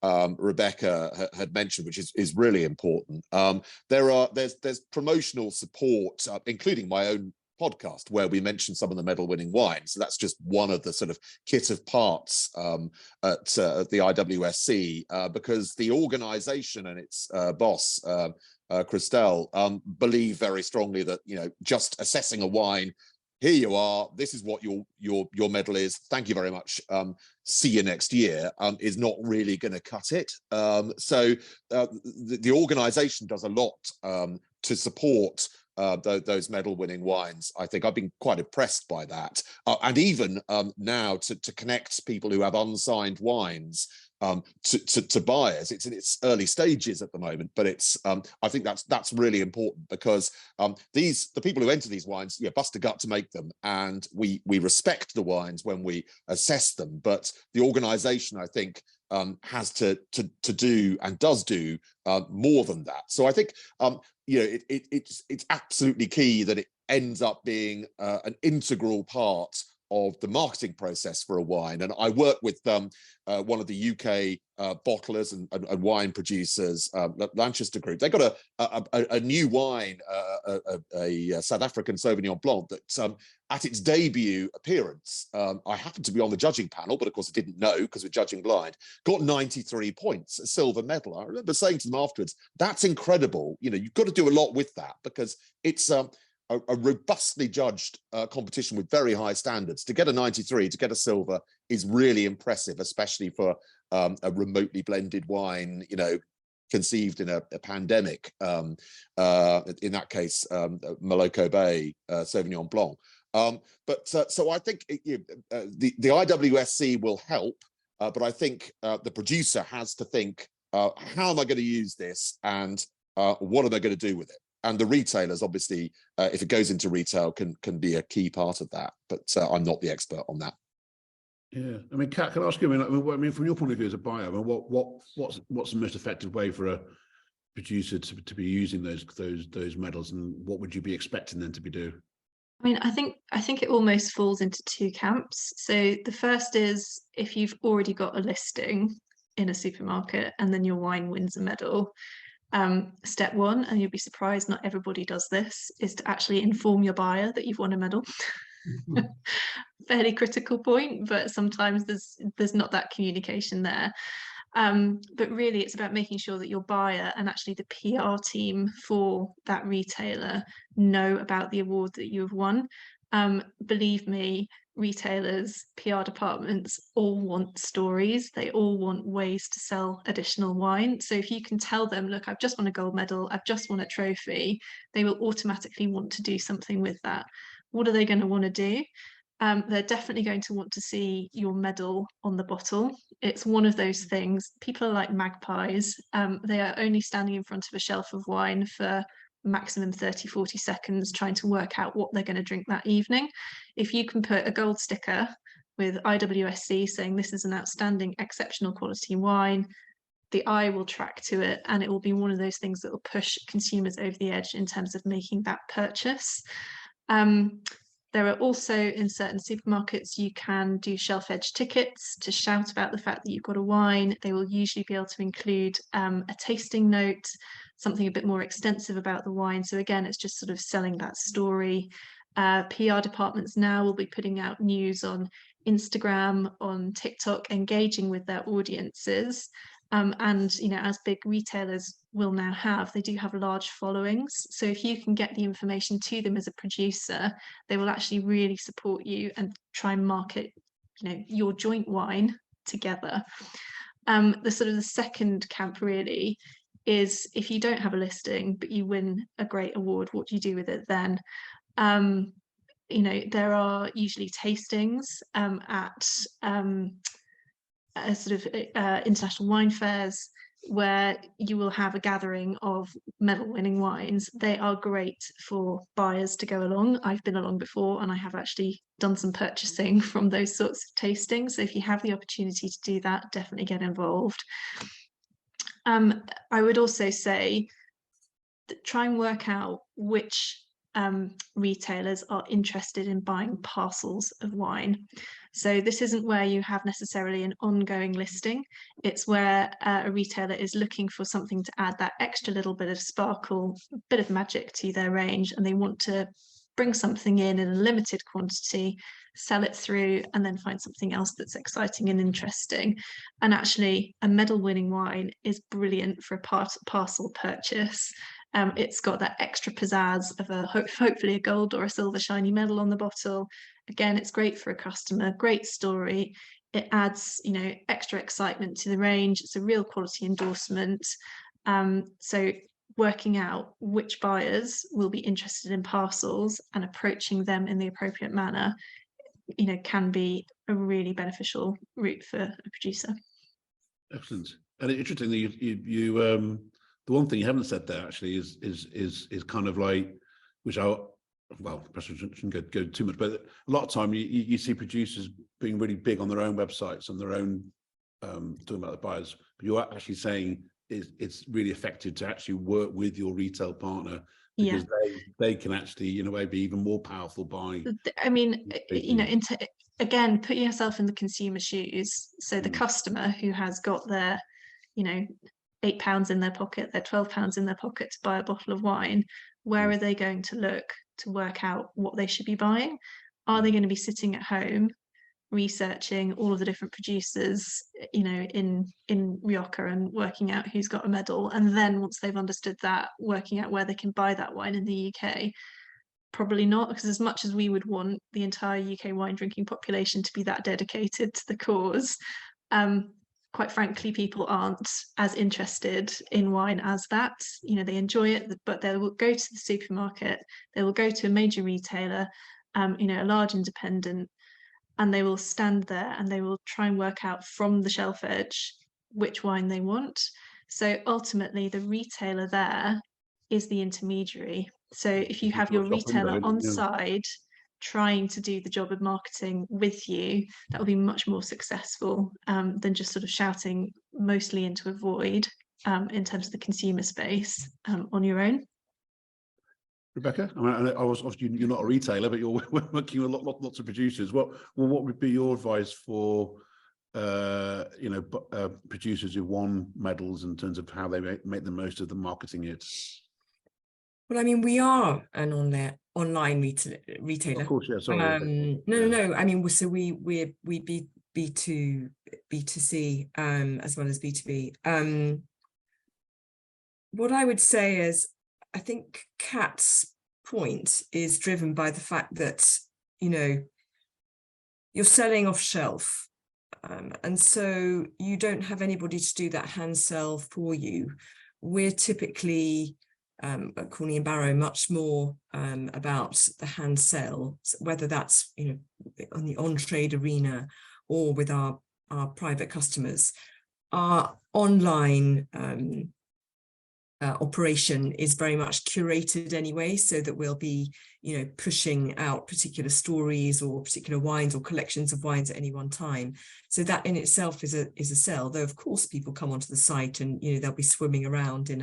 Rebecca had mentioned, which is really important. There's promotional support, including my own podcast where we mentioned some of the medal-winning wines. So that's just one of the sort of kit of parts at the IWSC, because the organisation and its boss, Christelle, believe very strongly that, you know, just assessing a wine, here you are, this is what your medal is, thank you very much, see you next year, is not really going to cut it. So the organisation does a lot to support those medal-winning wines. I think I've been quite impressed by that, and even now to connect people who have unsigned wines to buyers. It's in its early stages at the moment, but it's I think that's really important, because the people who enter these wines, yeah, bust a gut to make them, and we respect the wines when we assess them, but the organisation, I think, has to do and does do more than that. So I think you know, it's absolutely key that it ends up being an integral part of the marketing process for a wine. And I work with one of the UK bottlers and wine producers, Lanchester Group. They got a new wine, a South African Sauvignon Blanc that at its debut appearance, I happened to be on the judging panel, but of course I didn't know because we're judging blind, got 93 points, a silver medal. I remember saying to them afterwards, that's incredible. You know, you've got to do a lot with that, because it's a robustly judged competition with very high standards. To get a 93, to get a silver, is really impressive, especially for a remotely blended wine, you know, conceived in a pandemic. In that case, Moloko Bay Sauvignon Blanc. So I think the IWSC will help, but I think the producer has to think, how am I going to use this, and what am I going to do with it? And the retailers, obviously, if it goes into retail, can be a key part of that. But I'm not the expert on that. Yeah, I mean, Kat, can I ask you? I mean, from your point of view as a buyer, I mean, what's the most effective way for a producer to be using those medals, and what would you be expecting them to be doing? I mean, I think it almost falls into two camps. So the first is, if you've already got a listing in a supermarket and then your wine wins a medal, step one, and you'll be surprised not everybody does this, is to actually inform your buyer that you've won a medal. Fairly critical point, but sometimes there's not that communication there. But really it's about making sure that your buyer and actually the PR team for that retailer know about the award that you have won. Believe me, retailers, PR departments all want stories. They all want ways to sell additional wine. So if you can tell them, look, I've just won a gold medal, I've just won a trophy, they will automatically want to do something with that. What are they going to want to do? They're definitely going to want to see your medal on the bottle. It's one of those things. People are like magpies. They are only standing in front of a shelf of wine for maximum 30-40 seconds trying to work out what they're going to drink that evening. If you can put a gold sticker with IWSC saying this is an outstanding, exceptional quality wine, the eye will track to it, and it will be one of those things that will push consumers over the edge in terms of making that purchase. There are also, in certain supermarkets, you can do shelf edge tickets to shout about the fact that you've got a wine. They will usually be able to include a tasting note, something a bit more extensive about the wine. So again, it's just sort of selling that story. PR departments now will be putting out news on Instagram, on TikTok, engaging with their audiences. And, you know, as big retailers will now have, they do have large followings. So if you can get the information to them as a producer, they will actually really support you and try and market, you know, your joint wine together. The second camp really is, if you don't have a listing, but you win a great award, what do you do with it then? You know, there are usually tastings at international wine fairs where you will have a gathering of medal-winning wines. They are great for buyers to go along. I've been along before, and I have actually done some purchasing from those sorts of tastings. So if you have the opportunity to do that, definitely get involved. I would also say that try and work out which retailers are interested in buying parcels of wine. So this isn't where you have necessarily an ongoing listing. It's where a retailer is looking for something to add that extra little bit of sparkle, bit of magic to their range, and they want to bring something in a limited quantity, sell it through, and then find something else that's exciting and interesting. And actually, a medal-winning wine is brilliant for a parcel purchase. It's got that extra pizzazz of hopefully a gold or a silver shiny medal on the bottle. Again, it's great for a customer, great story. It adds, extra excitement to the range. It's a real quality endorsement. So working out which buyers will be interested in parcels and approaching them in the appropriate manner, can be a really beneficial route for a producer. Excellent. And interestingly, you the one thing you haven't said there actually is kind of like, which perhaps we shouldn't go too much, but a lot of time you see producers being really big on their own websites, on their own talking about the buyers, but you're actually saying it's really effective to actually work with your retail partner, because they can actually, in a way, be even more powerful by. I mean, again, put yourself in the consumer shoes. So the customer who has got their, £8 in their pocket, their £12 in their pocket to buy a bottle of wine, where are they going to look to work out what they should be buying? Are they going to be sitting at home researching all of the different producers, in Rioja, and working out who's got a medal, and then once they've understood that, working out where they can buy that wine in the UK? Probably not, because as much as we would want the entire UK wine drinking population to be that dedicated to the cause, quite frankly, people aren't as interested in wine as that. They enjoy it, but they will go to the supermarket, they will go to a major retailer, a large independent, and they will stand there and they will try and work out from the shelf edge which wine they want. So ultimately, the retailer there is the intermediary. So if you have your retailer on side trying to do the job of marketing with you, that will be much more successful than just sort of shouting mostly into a void in terms of the consumer space on your own. Rebecca, I was obviously, you're not a retailer, but you're working with lots of producers. What would be your advice for producers who won medals in terms of how they make the most of the marketing it? Well, I mean, we are an online retailer. Of course, yeah. Sorry. No. I mean, so we B2C as well as B2B. What I would say is, I think Kat's point is driven by the fact that, you're selling off shelf. And so you don't have anybody to do that hand sell for you. We're typically, at Corney & Barrow, much more about the hand sell, whether that's, on the on-trade arena or with our private customers. Our online operation is very much curated anyway, so that we'll be, pushing out particular stories or particular wines or collections of wines at any one time. So that in itself is a sell. Though of course people come onto the site and they'll be swimming around in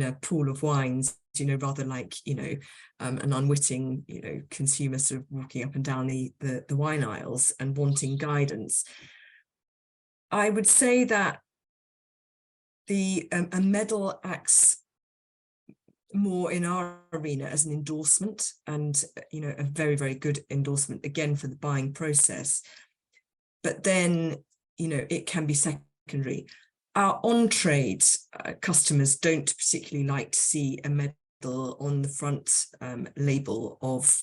a pool of wines, rather like an unwitting consumer sort of walking up and down the wine aisles and wanting guidance. I would say that a medal acts more in our arena as an endorsement, and a very, very good endorsement again for the buying process. But then it can be secondary. Our on-trade customers don't particularly like to see a medal on the front label of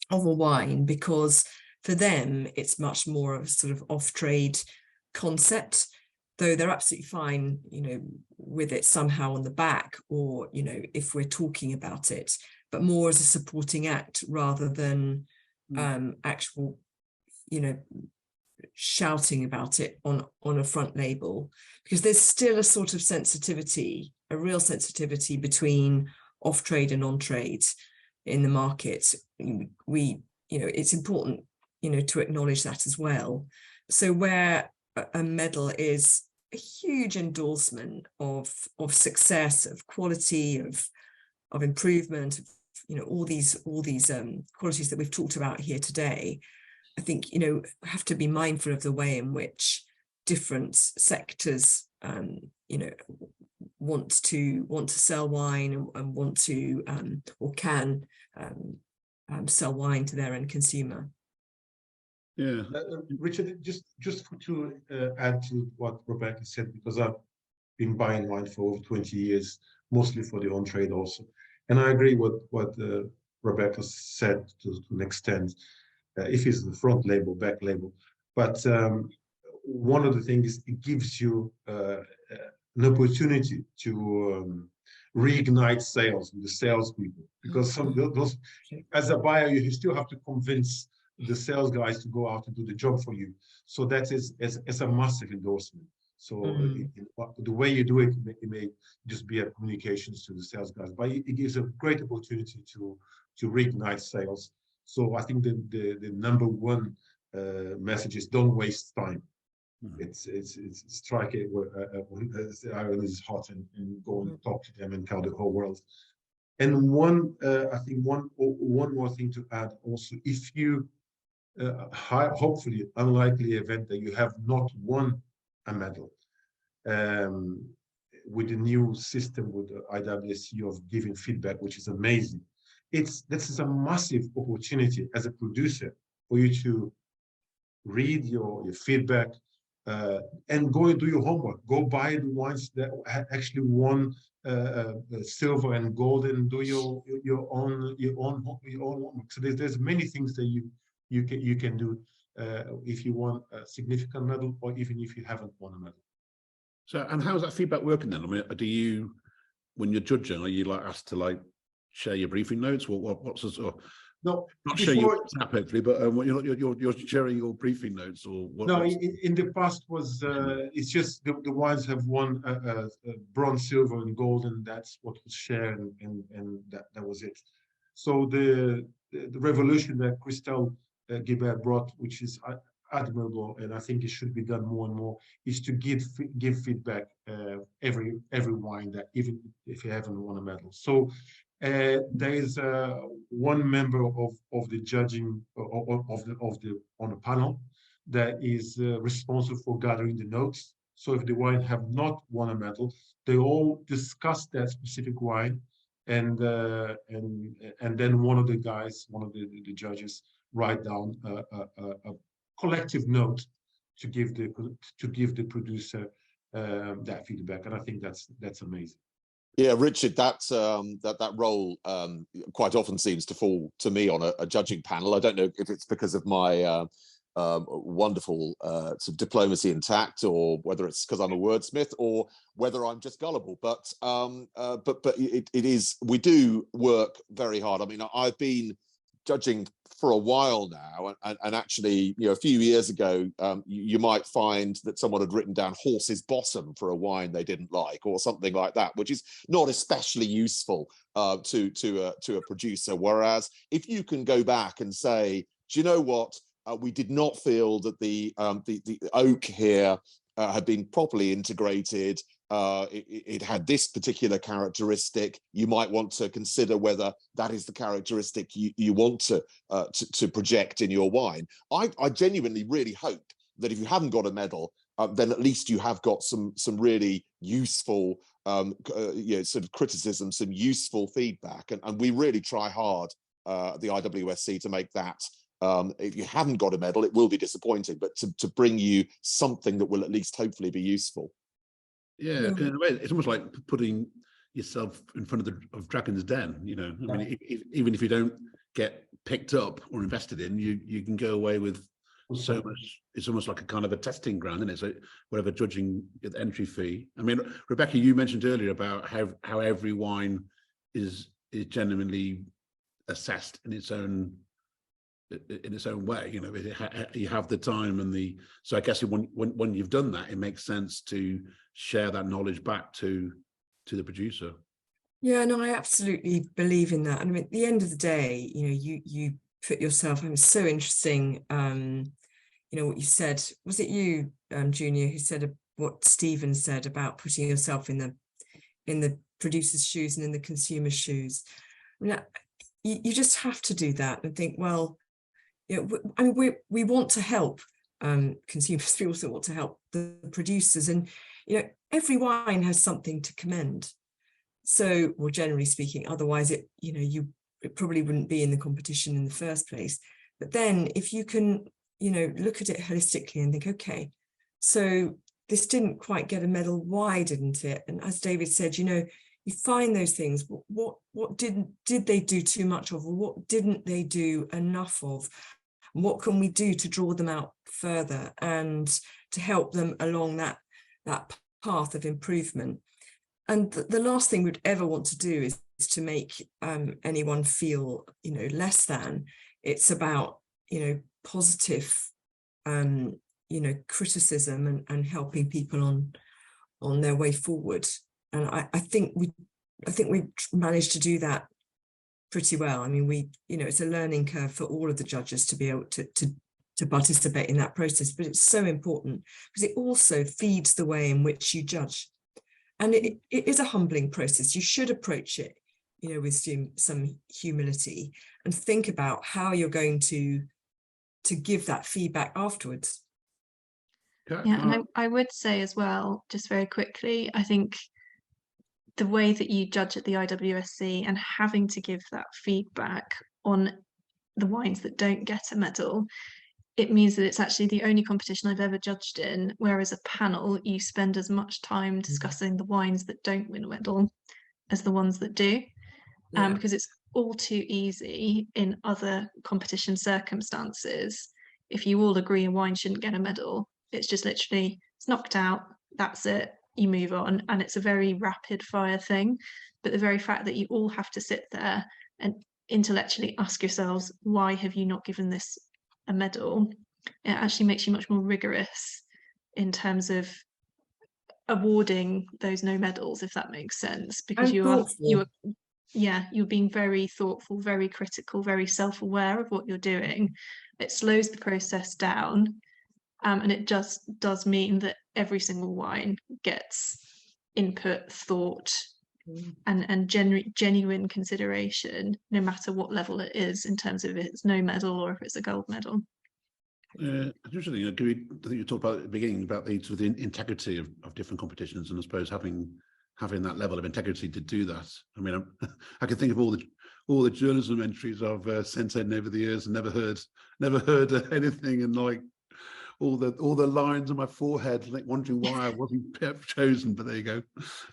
a wine, because for them it's much more of a sort of off-trade concept. Though they're absolutely fine, with it somehow on the back, or, if we're talking about it, but more as a supporting act rather than actual, shouting about it on a front label, because there's still a sort of sensitivity, a real sensitivity between off-trade and on-trade in the market. It's important, to acknowledge that as well. So where a medal is a huge endorsement of success, of quality, of improvement, all these qualities that we've talked about here today, I think have to be mindful of the way in which different sectors want to sell wine and want to or can sell wine to their end consumer. Yeah. Richard, to add to what Rebecca said, because I've been buying wine for over 20 years, mostly for the on-trade also. And I agree with what Rebecca said to an extent, if it's the front label, back label. But one of the things is it gives you an opportunity to reignite sales with the salespeople, because those, as a buyer, you still have to convince the sales guys to go out and do the job for you. So that is a massive endorsement. So the way you do it may just be a communications to the sales guys, but it gives a great opportunity to reignite sales. So I think the number one message is don't waste time. It's strike it where the iron is hot and go and talk to them and tell the whole world. And I think one more thing to add also, if you hopefully unlikely event that you have not won a medal, with the new system with the IWSC of giving feedback, which is amazing. This is a massive opportunity as a producer for you to read your feedback and go and do your homework. Go buy the wines that actually won silver and gold, and do your own homework. So there's many things that you can do if you want a significant medal, or even if you haven't won a medal. So, and how's that feedback working then? I mean, do you, when you're judging, are you asked to share your briefing notes? What's the sort of, no, not share your WhatsApp hopefully, but you're sharing your briefing notes, or what? No, in the past was it's just the wines have won bronze, silver, and gold, and that's what was shared, and that was it. So the revolution that Christelle Guibert brought, which is admirable, and I think it should be done more and more, is to give feedback every wine, that even if you haven't won a medal. So there is one member of the judging on the panel that is responsible for gathering the notes. So if the wine have not won a medal, they all discuss that specific wine, and then one of the judges write down a collective note to give the producer that feedback, and I think that's amazing. Yeah, Richard, that role quite often seems to fall to me on a judging panel. I don't know if it's because of my wonderful sort of diplomacy and tact, or whether it's because I'm a wordsmith, or whether I'm just gullible. But it is, we do work very hard. I mean, I've been judging for a while now, and actually, a few years ago, you might find that someone had written down horse's bottom for a wine they didn't like, or something like that, which is not especially useful to a producer. Whereas if you can go back and say, do you know what, we did not feel that the oak here had been properly integrated. It had this particular characteristic. You might want to consider whether that is the characteristic you want to project in your wine. I genuinely really hope that if you haven't got a medal, then at least you have got some really useful sort of criticism, some useful feedback, and we really try hard at the IWSC to make that. If you haven't got a medal, it will be disappointing, but to bring you something that will at least hopefully be useful. Yeah, in a way, it's almost like putting yourself in front of Dragon's Den. I mean, even if you don't get picked up or invested in, you can go away with so much. It's almost like a kind of a testing ground, isn't it? So whatever judging the entry fee. I mean, Rebecca, you mentioned earlier about how every wine is genuinely assessed in its own way. You have the time and so I guess when you've done that, it makes sense to share that knowledge back to the producer. Yeah, no, I absolutely believe in that. And I mean, at the end of the day, you put yourself, and it's so interesting, what you said. Was it you, Junior, who said what Stephen said about putting yourself in the producer's shoes and in the consumer's shoes? I mean, you just have to do that and think, well, I mean, we want to help consumers. We also want to help the producers, and every wine has something to commend. So, well, generally speaking, otherwise it it probably wouldn't be in the competition in the first place. But then if you can, you know, look at it holistically and think, okay, so this didn't quite get a medal, why didn't it? And as David said, you know, you find those things, what did they do too much of, or what didn't they do enough of? What can we do to draw them out further and to help them along that path of improvement? And the last thing we'd ever want to do is to make anyone feel, you know, less than. It's about, you know, positive, you know, criticism and helping people on their way forward. And I think we managed to do that pretty well. I mean, you know, it's a learning curve for all of the judges to be able to participate in that process, but it's so important because it also feeds the way in which you judge. And it is a humbling process. You should approach it, you know, with some humility and think about how you're going to give that feedback afterwards. Yeah, and I would say as well, just very quickly, I think the way that you judge at the IWSC and having to give that feedback on the wines that don't get a medal, it means that it's actually the only competition I've ever judged in, where as a panel, you spend as much time discussing the wines that don't win a medal as the ones that do, because it's all too easy in other competition circumstances. If you all agree a wine shouldn't get a medal, it's just literally, it's knocked out, that's it, you move on, and it's a very rapid fire thing. But the very fact that you all have to sit there and intellectually ask yourselves, why have you not given this a medal, it actually makes you much more rigorous in terms of awarding those no medals, if that makes sense, because you're being very thoughtful, very critical, very self-aware of what you're doing. It slows the process down, and it just does mean that every single wine gets input, thought, and genuine consideration, no matter what level it is, in terms of if it's no medal or if it's a gold medal. Interesting. I think you talked about at the beginning about the sort of integrity of different competitions, and I suppose having that level of integrity to do that. I mean, I can think of all the journalism entries I've sent in over the years and never heard anything, and like all the lines on my forehead, like wondering why I wasn't chosen. But there you go.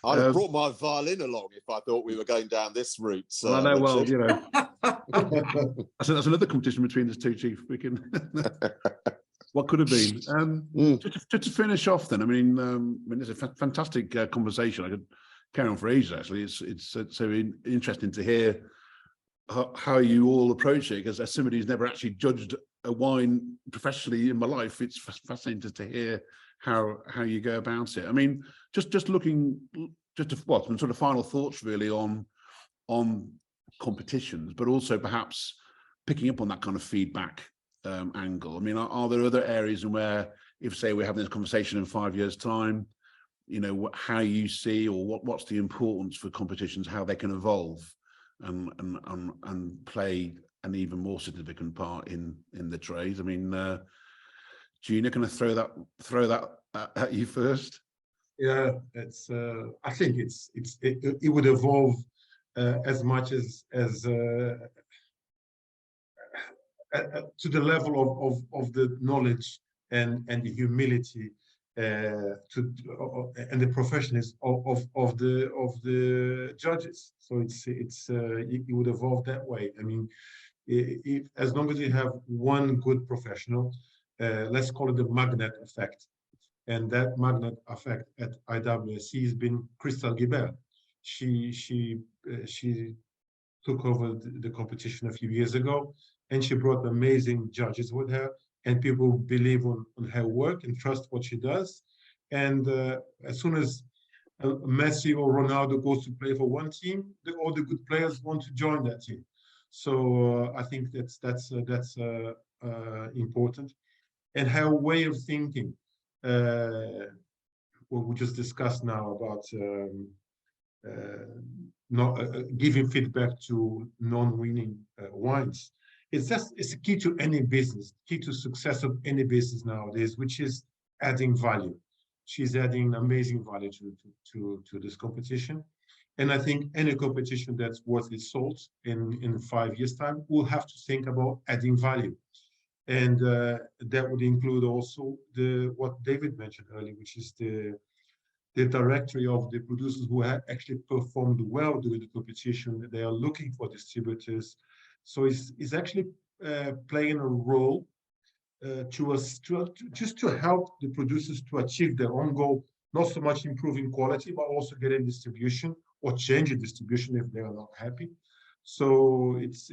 I'd have brought my violin along if I thought we were going down this route. Well, I know. Well, you know, that's another competition between us two, Chief. We can. What could have been? Just to finish off, then. I mean, it's a fantastic conversation. I could carry on for ages. Actually, it's so interesting to hear how you all approach it. Because as somebody who's never actually judged a wine professionally in my life, it's fascinating to hear how you go about it. I mean, just looking, some sort of final thoughts really on competitions, but also perhaps picking up on that kind of feedback angle. I mean, are there other areas in where, if say we're having this conversation in 5 years' time, you know, how you see, or what's the importance for competitions, how they can evolve and play an even more significant part in the trade? I mean, Gina, can I throw that at you first? Yeah, it's. I think it would evolve as much as to the level of the knowledge and the humility and the professionalism of the judges. So it would evolve that way. I mean, as long as you have one good professional, let's call it the magnet effect, and that magnet effect at IWSC has been Crystal Guibert. She took over the competition a few years ago, and she brought amazing judges with her, and people believe on her work and trust what she does. And as soon as Messi or Ronaldo goes to play for one team, all the good players want to join that team. So I think that's important. And her way of thinking, what we just discussed now about not giving feedback to non-winning wines. It's a key to any business, key to success of any business nowadays, which is adding value. She's adding amazing value to this competition, And I think any competition that's worth its salt in 5 years' time will have to think about adding value. And that would include also what David mentioned earlier, which is the directory of the producers who have actually performed well during the competition. They are looking for distributors. So it's actually playing a role just to help the producers to achieve their own goal, not so much improving quality, but also getting distribution or changing distribution if they are not happy. So it's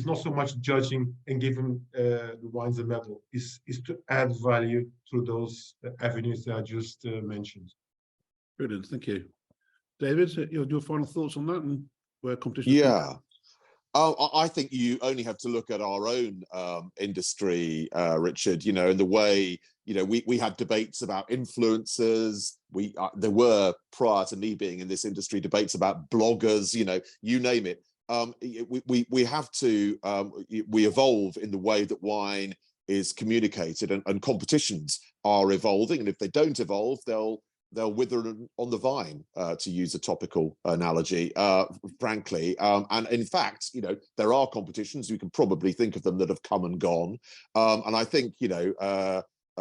not so much judging and giving the wines a medal. Is to add value through those avenues that I just mentioned. Brilliant, thank you. David, your final thoughts on that and where competition? Yeah. I think you only have to look at our own industry, Richard, and the way, we had debates about influencers. There were, prior to me being in this industry, debates about bloggers, you name it. We have to, we evolve in the way that wine is communicated, and competitions are evolving. And if they don't evolve, they'll wither on the vine, to use a topical analogy, frankly. And in fact, there are competitions, you can probably think of them, that have come and gone. And I think,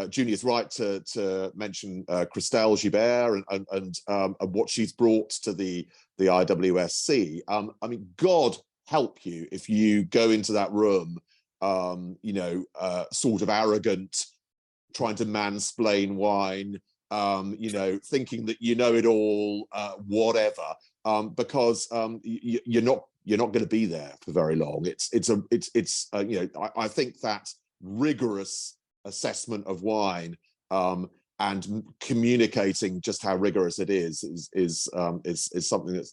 Junior's right to mention Christelle Gibert and what she's brought to the IWSC. I mean, God help you if you go into that room, sort of arrogant, trying to mansplain wine, thinking that you know it all, whatever, because you're not going to be there for very long. I think that rigorous assessment of wine, and communicating just how rigorous it is something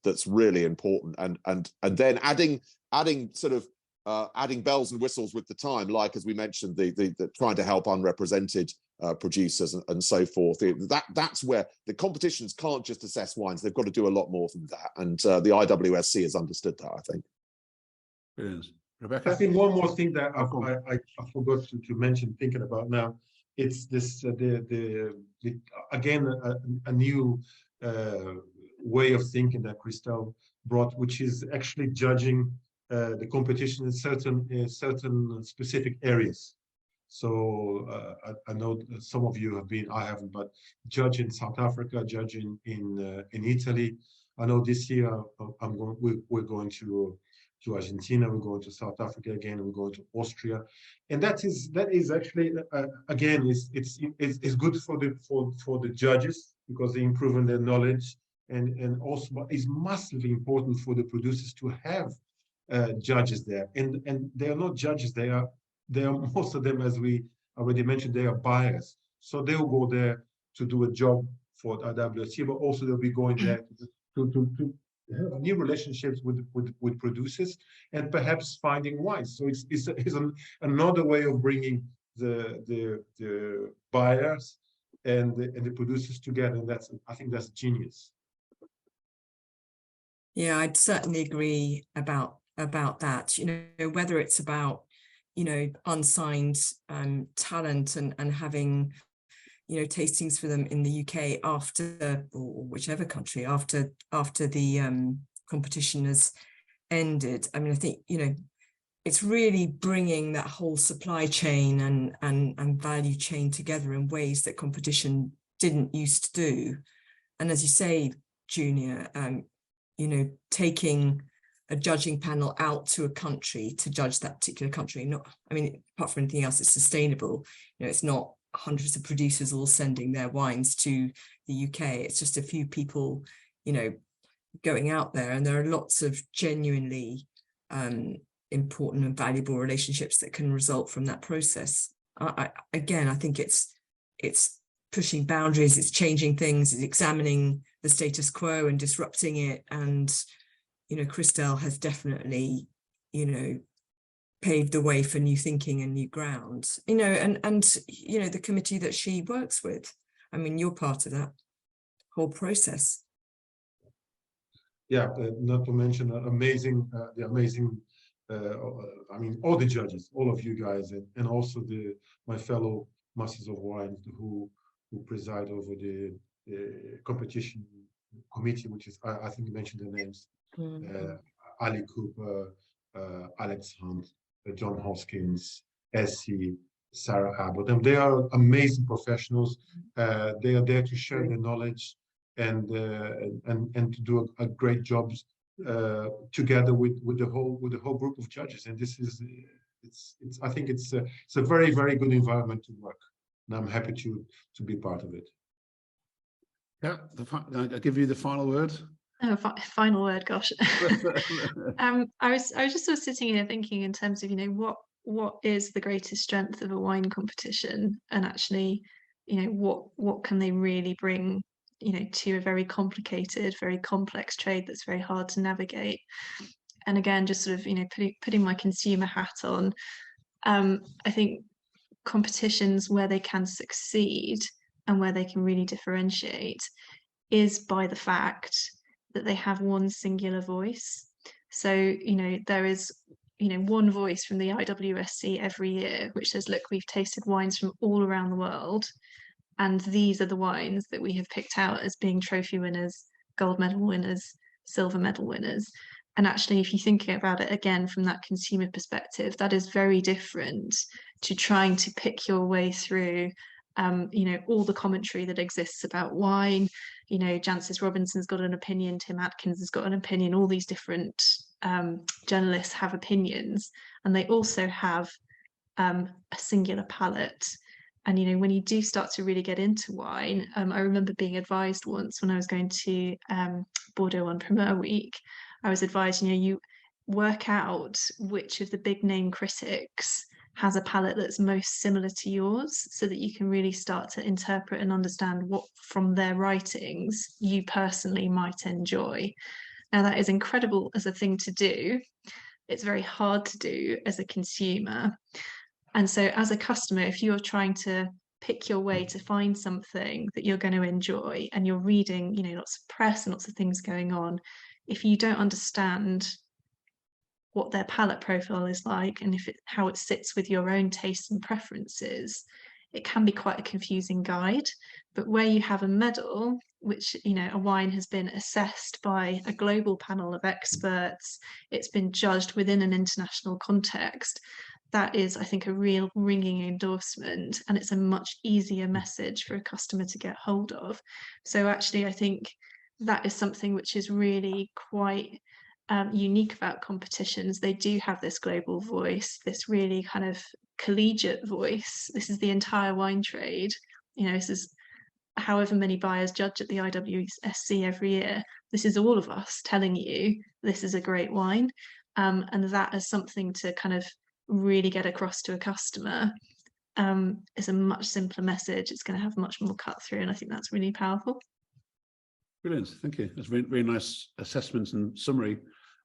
that's really important, and then adding sort of adding bells and whistles with the time, like, as we mentioned, the trying to help unrepresented producers and so forth. That's where the competitions can't just assess wines; they've got to do a lot more than that. And the IWSC has understood that, I think. Yes. Rebecca? I think one more thing that I forgot to mention, thinking about now, it's this again a new way of thinking that Christelle brought, which is actually judging the competition in certain specific areas. So I know some of you have been, I haven't, but judging South Africa, judging in Italy. I know this year we're going to Argentina, we're going to South Africa again, we're going to Austria, and that is actually again it's good for the judges, because they're improving their knowledge, and also is massively important for the producers to have judges there, and they are not judges, they are most of them, as we already mentioned, they are buyers. So they'll go there to do a job for IWSC, but also they'll be going there to have new relationships with producers, and perhaps finding wines. So it's another way of bringing the buyers and the producers together. And I think that's genius. Yeah, I'd certainly agree about that. Whether it's about unsigned talent and having tastings for them in the UK after, or whichever country, after the competition has ended. I mean, I think it's really bringing that whole supply chain and value chain together in ways that competition didn't used to do. And as you say, Junior, taking a judging panel out to a country to judge that particular country. Apart from anything else, it's sustainable. It's not hundreds of producers all sending their wines to the UK. It's just a few people, going out there, and there are lots of genuinely important and valuable relationships that can result from that process. I think it's pushing boundaries, it's changing things, it's examining the status quo and disrupting it. And Christelle has definitely, paved the way for new thinking and new ground, and the committee that she works with. I mean, you're part of that whole process. Yeah, not to mention the amazing, all the judges, all of you guys, and also my fellow masters of wine who preside over the competition committee, which is, I think you mentioned the names, Ali Cooper, Alex Hunt, John Hoskins, Essie, Sarah Abbott, and they are amazing professionals. They are there to share their knowledge and to do a great job together with the whole group of judges. And this is I think it's a very, very good environment to work, and I'm happy to be part of it. Yeah, I'll give you the final word. Oh, final word, gosh. I was just sort of sitting here thinking in terms of, what is the greatest strength of a wine competition, and actually, what can they really bring, to a very complicated, very complex trade that's very hard to navigate. And again, just sort of, putting my consumer hat on, I think competitions where they can succeed and where they can really differentiate is by the fact that they have one singular voice. So, there is, one voice from the IWSC every year, which says, look, we've tasted wines from all around the world, and these are the wines that we have picked out as being trophy winners, gold medal winners, silver medal winners. And actually, if you think about it again from that consumer perspective, that is very different to trying to pick your way through all the commentary that exists about wine. Jancis Robinson's got an opinion, Tim Atkins has got an opinion, all these different journalists have opinions, and they also have a singular palate. And when you do start to really get into wine, I remember being advised once when I was going to Bordeaux on Primeur Week, I was advised, you work out which of the big name critics has a palette that's most similar to yours, so that you can really start to interpret and understand what from their writings you personally might enjoy. Now, that is incredible as a thing to do. It's very hard to do as a consumer. And so as a customer, if you're trying to pick your way to find something that you're going to enjoy, and you're reading, lots of press and lots of things going on, if you don't understand what their palate profile is like, and how it sits with your own tastes and preferences, it can be quite a confusing guide. But where you have a medal, which, a wine has been assessed by a global panel of experts, it's been judged within an international context, that is, I think, a real ringing endorsement, and it's a much easier message for a customer to get hold of. So actually, I think that is something which is really quite unique about competitions. They do have this global voice, this really kind of collegiate voice. This is the entire wine trade. This is however many buyers judge at the IWSC every year. This is all of us telling you this is a great wine, and that is something to kind of really get across to a customer. It's a much simpler message. It's going to have much more cut through, and I think that's really powerful. Brilliant, thank you. That's very, very nice assessments and summary.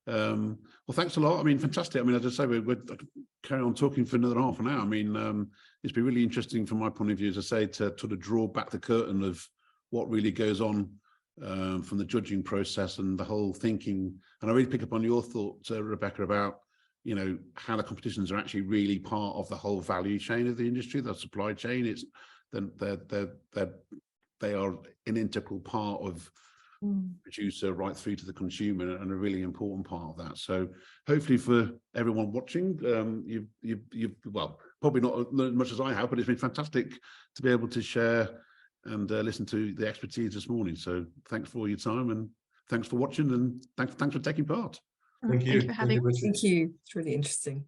Well, thanks a lot. I mean, fantastic. I mean, as I say, we'll carry on talking for another half an hour. I mean, it's been really interesting from my point of view, as I say, to sort of draw back the curtain of what really goes on from the judging process and the whole thinking. And I really pick up on your thoughts, Rebecca, about how the competitions are actually really part of the whole value chain of the industry, the supply chain. It's they are an integral part of producer right through to the consumer, and a really important part of that. So hopefully for everyone watching, you've well, probably not learned as much as I have, but it's been fantastic to be able to share and listen to the expertise this morning. So thanks for your time, and thanks for watching, and thanks for taking part. Thank you. Thank you for having me. Thank you. It's really interesting.